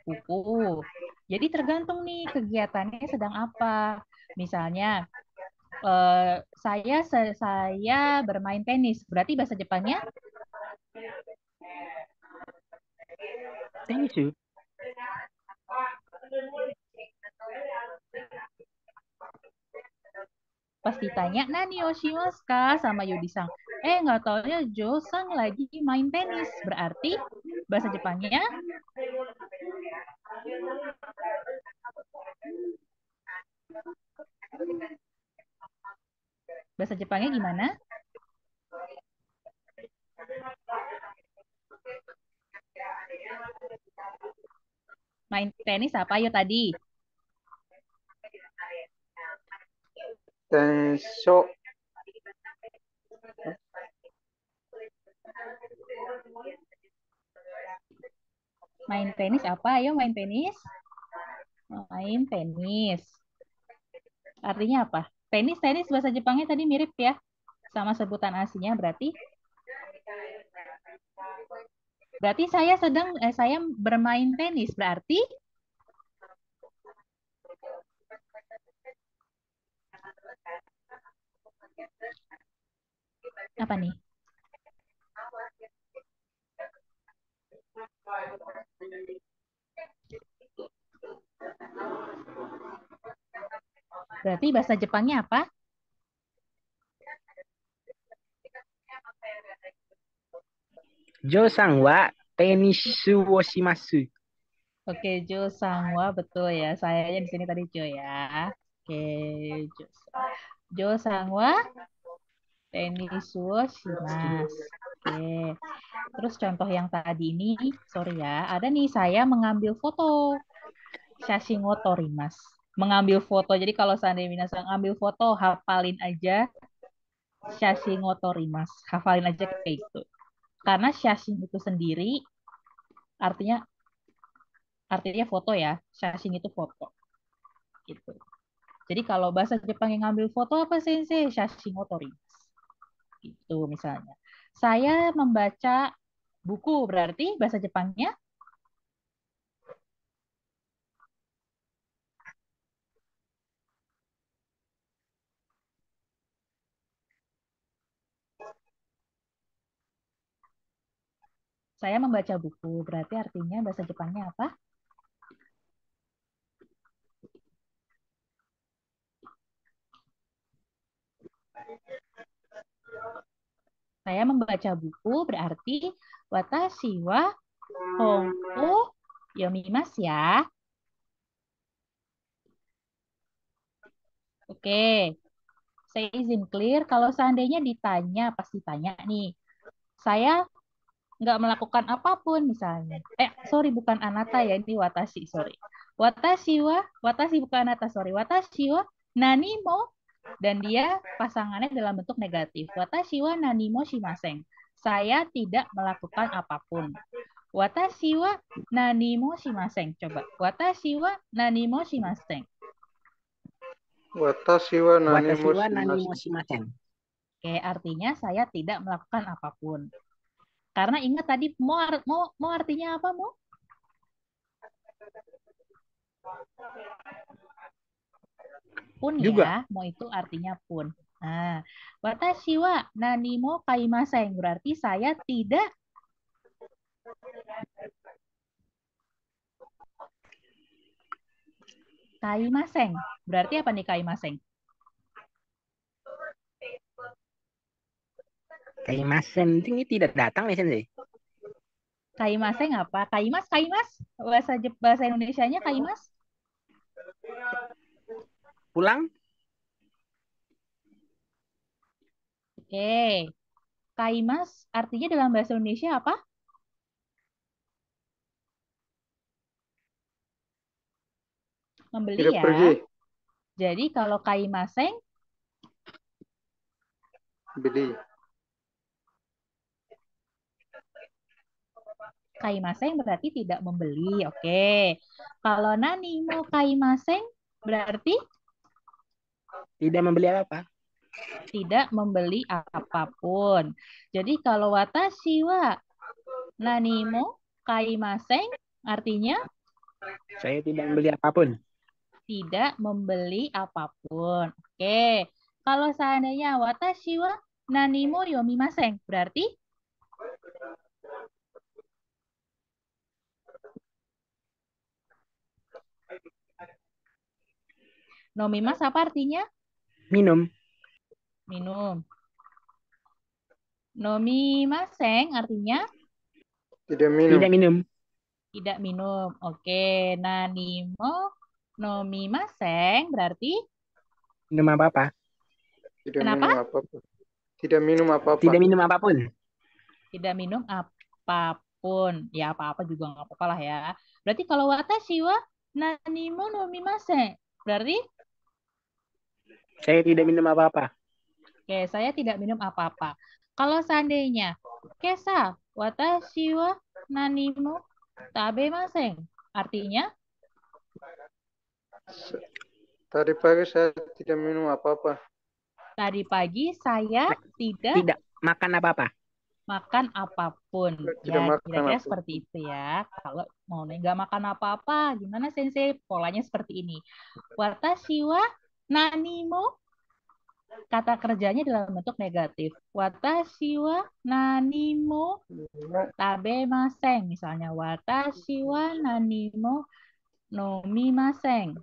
buku. Jadi tergantung nih kegiatannya sedang apa. Misalnya, saya bermain tenis. Berarti bahasa Jepangnya Tenisu. pas ditanya Nani Yoshimasu ka sama Yudi-sang. Nggak taunya Jo-sang lagi main tenis. Berarti bahasa Jepangnya bahasa Jepangnya gimana? Main tenis apa ayo tadi? Tensho. Main tenis apa? Ayo main tenis. Main tenis. Artinya apa? Tenis bahasa Jepangnya tadi mirip ya sama sebutan aslinya berarti saya bermain tenis berarti apa nih? Berarti bahasa Jepangnya apa? Josan wa tenisu wo shimasu. Oke, Jo Sangwa betul ya. Sayanya di sini tadi Jo ya. Oke, Jo. Jo Sangwa tenis wo shimasu. Oke. Terus contoh yang tadi ini, sorry ya, ada nih saya mengambil foto. Shashin wo torimasu. Mengambil foto. Jadi kalau seandainya minasan ambil foto, hafalin aja Shashin wo torimasu. Hafalin aja kayak gitu. Karena shashin itu sendiri artinya artinya foto ya. Shashin itu foto gitu. Jadi kalau bahasa Jepang yang ngambil foto apa sensei? Shashin wo torimasu. Itu misalnya. Saya membaca buku berarti bahasa Jepangnya saya membaca buku berarti artinya bahasa Jepangnya apa? Saya membaca buku berarti watashi wa hon o yomimasu ya. Oke, saya izin clear. Kalau seandainya ditanya, pas ditanya nih, saya nggak melakukan apapun misalnya. Sorry bukan anata ya, ini watashi, sorry. Watashi bukan anata, sorry. Watashi wa nani mo, dan dia pasangannya dalam bentuk negatif. Watashi wa nani mo shimasen. Saya tidak melakukan apapun. Watashi wa nani mo shimasen. Coba. Watashi wa nani mo shimasen. Watashi wa nani Watashi mo wa nani shimasu. mo shimasen. Oke, artinya saya tidak melakukan apapun. Karena ingat tadi mau artinya apa, Mo? Pun Juga. ya, mau itu artinya pun. Nah, watashi wa nani mo kaimasen berarti saya tidak kaimasen. Berarti apa nih kaimasen? Kaimasen ini tidak datang nih sensei. Kaimasen apa? Kaimas? Bahasa Indonesianya kaimas? Pulang? Oke. Kaimas artinya dalam bahasa Indonesia apa? Membeli Tidak ya. pergi. Jadi kalau kaimasen beli. Kaimaseng berarti tidak membeli. Oke. Kalau nani mo kaimaseng berarti Tidak membeli apa-apa. tidak membeli apapun. Jadi kalau watashi wa nani mo kaimaseng artinya Saya tidak membeli apapun. tidak membeli apapun. Oke. Kalau seandainya watashi wa nani mo yomimaseng berarti nomimas apa artinya? Minum. Minum. Nomimaseng artinya Tidak minum. Tidak minum. tidak minum. Oke. Nanimo nomimaseng berarti Minum apa-apa. Tidak kenapa? minum apa-apa. Tidak minum apa-apa. Tidak minum apapun. Tidak minum apapun. Ya apa-apa juga nggak apa-apa lah ya. Berarti kalau watashi wa nanimo nomimaseng berarti Saya tidak minum apa-apa. oke, saya tidak minum apa-apa. Kalau seandainya kesa watashi wa nanimo tabemasen artinya Tadi pagi saya tidak minum apa-apa. tadi pagi saya tidak Tidak makan apa-apa. makan apapun. Tidak Ya, makan kira-kira apa-apa. seperti itu ya. Kalau mau nggak makan apa-apa, gimana Sensei? Polanya seperti ini. Watashi wa nanimo kata kerjanya dalam bentuk negatif. Watashi wa nanimo tabemasen. Misalnya watashi wa nanimo nomimasen.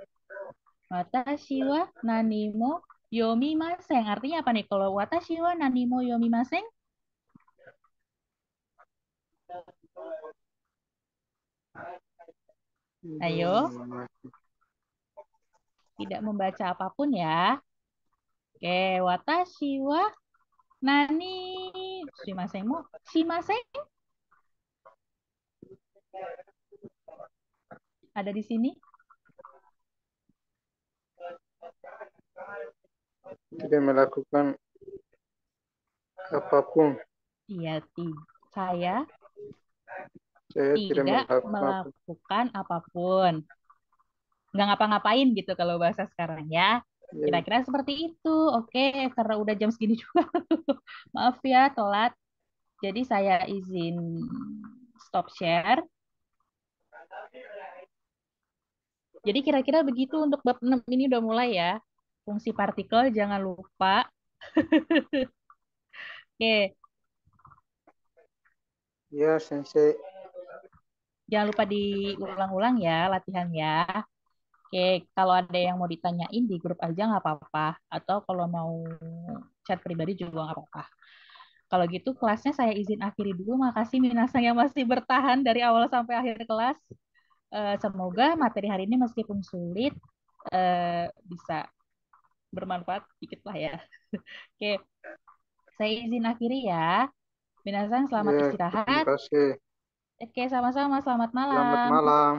Watashi wa nanimo yomimasen. Artinya apa nih? Kalau watashi wa nanimo yomimasen, ayo, tidak membaca apapun ya. Oke, watashi wa nani shimasen mo shimasen ada di sini? Tidak melakukan apapun. Iya, saya Saya tidak tidak melakukan apapun. melakukan apapun. Nggak ngapa-ngapain gitu kalau bahasa sekarang ya. Ya, Kira-kira seperti itu. Oke, karena udah jam segini juga. Maaf ya, telat. Jadi saya izin stop share. Jadi kira-kira begitu untuk bab 6 ini udah mulai ya. Fungsi partikel jangan lupa. Oke, ya Sensei. jangan lupa diulang-ulang ya latihan ya. Oke, kalau ada yang mau ditanyain di grup aja nggak apa-apa. Atau kalau mau chat pribadi juga nggak apa-apa. Kalau gitu kelasnya saya izin akhiri dulu. Makasih Minasang yang masih bertahan dari awal sampai akhir kelas. Semoga materi hari ini meskipun sulit bisa bermanfaat sedikit lah ya. Oke, saya izin akhiri ya. Minasang selamat Ya, terima istirahat. kasih. Oke, sama-sama. Selamat Selamat malam. malam.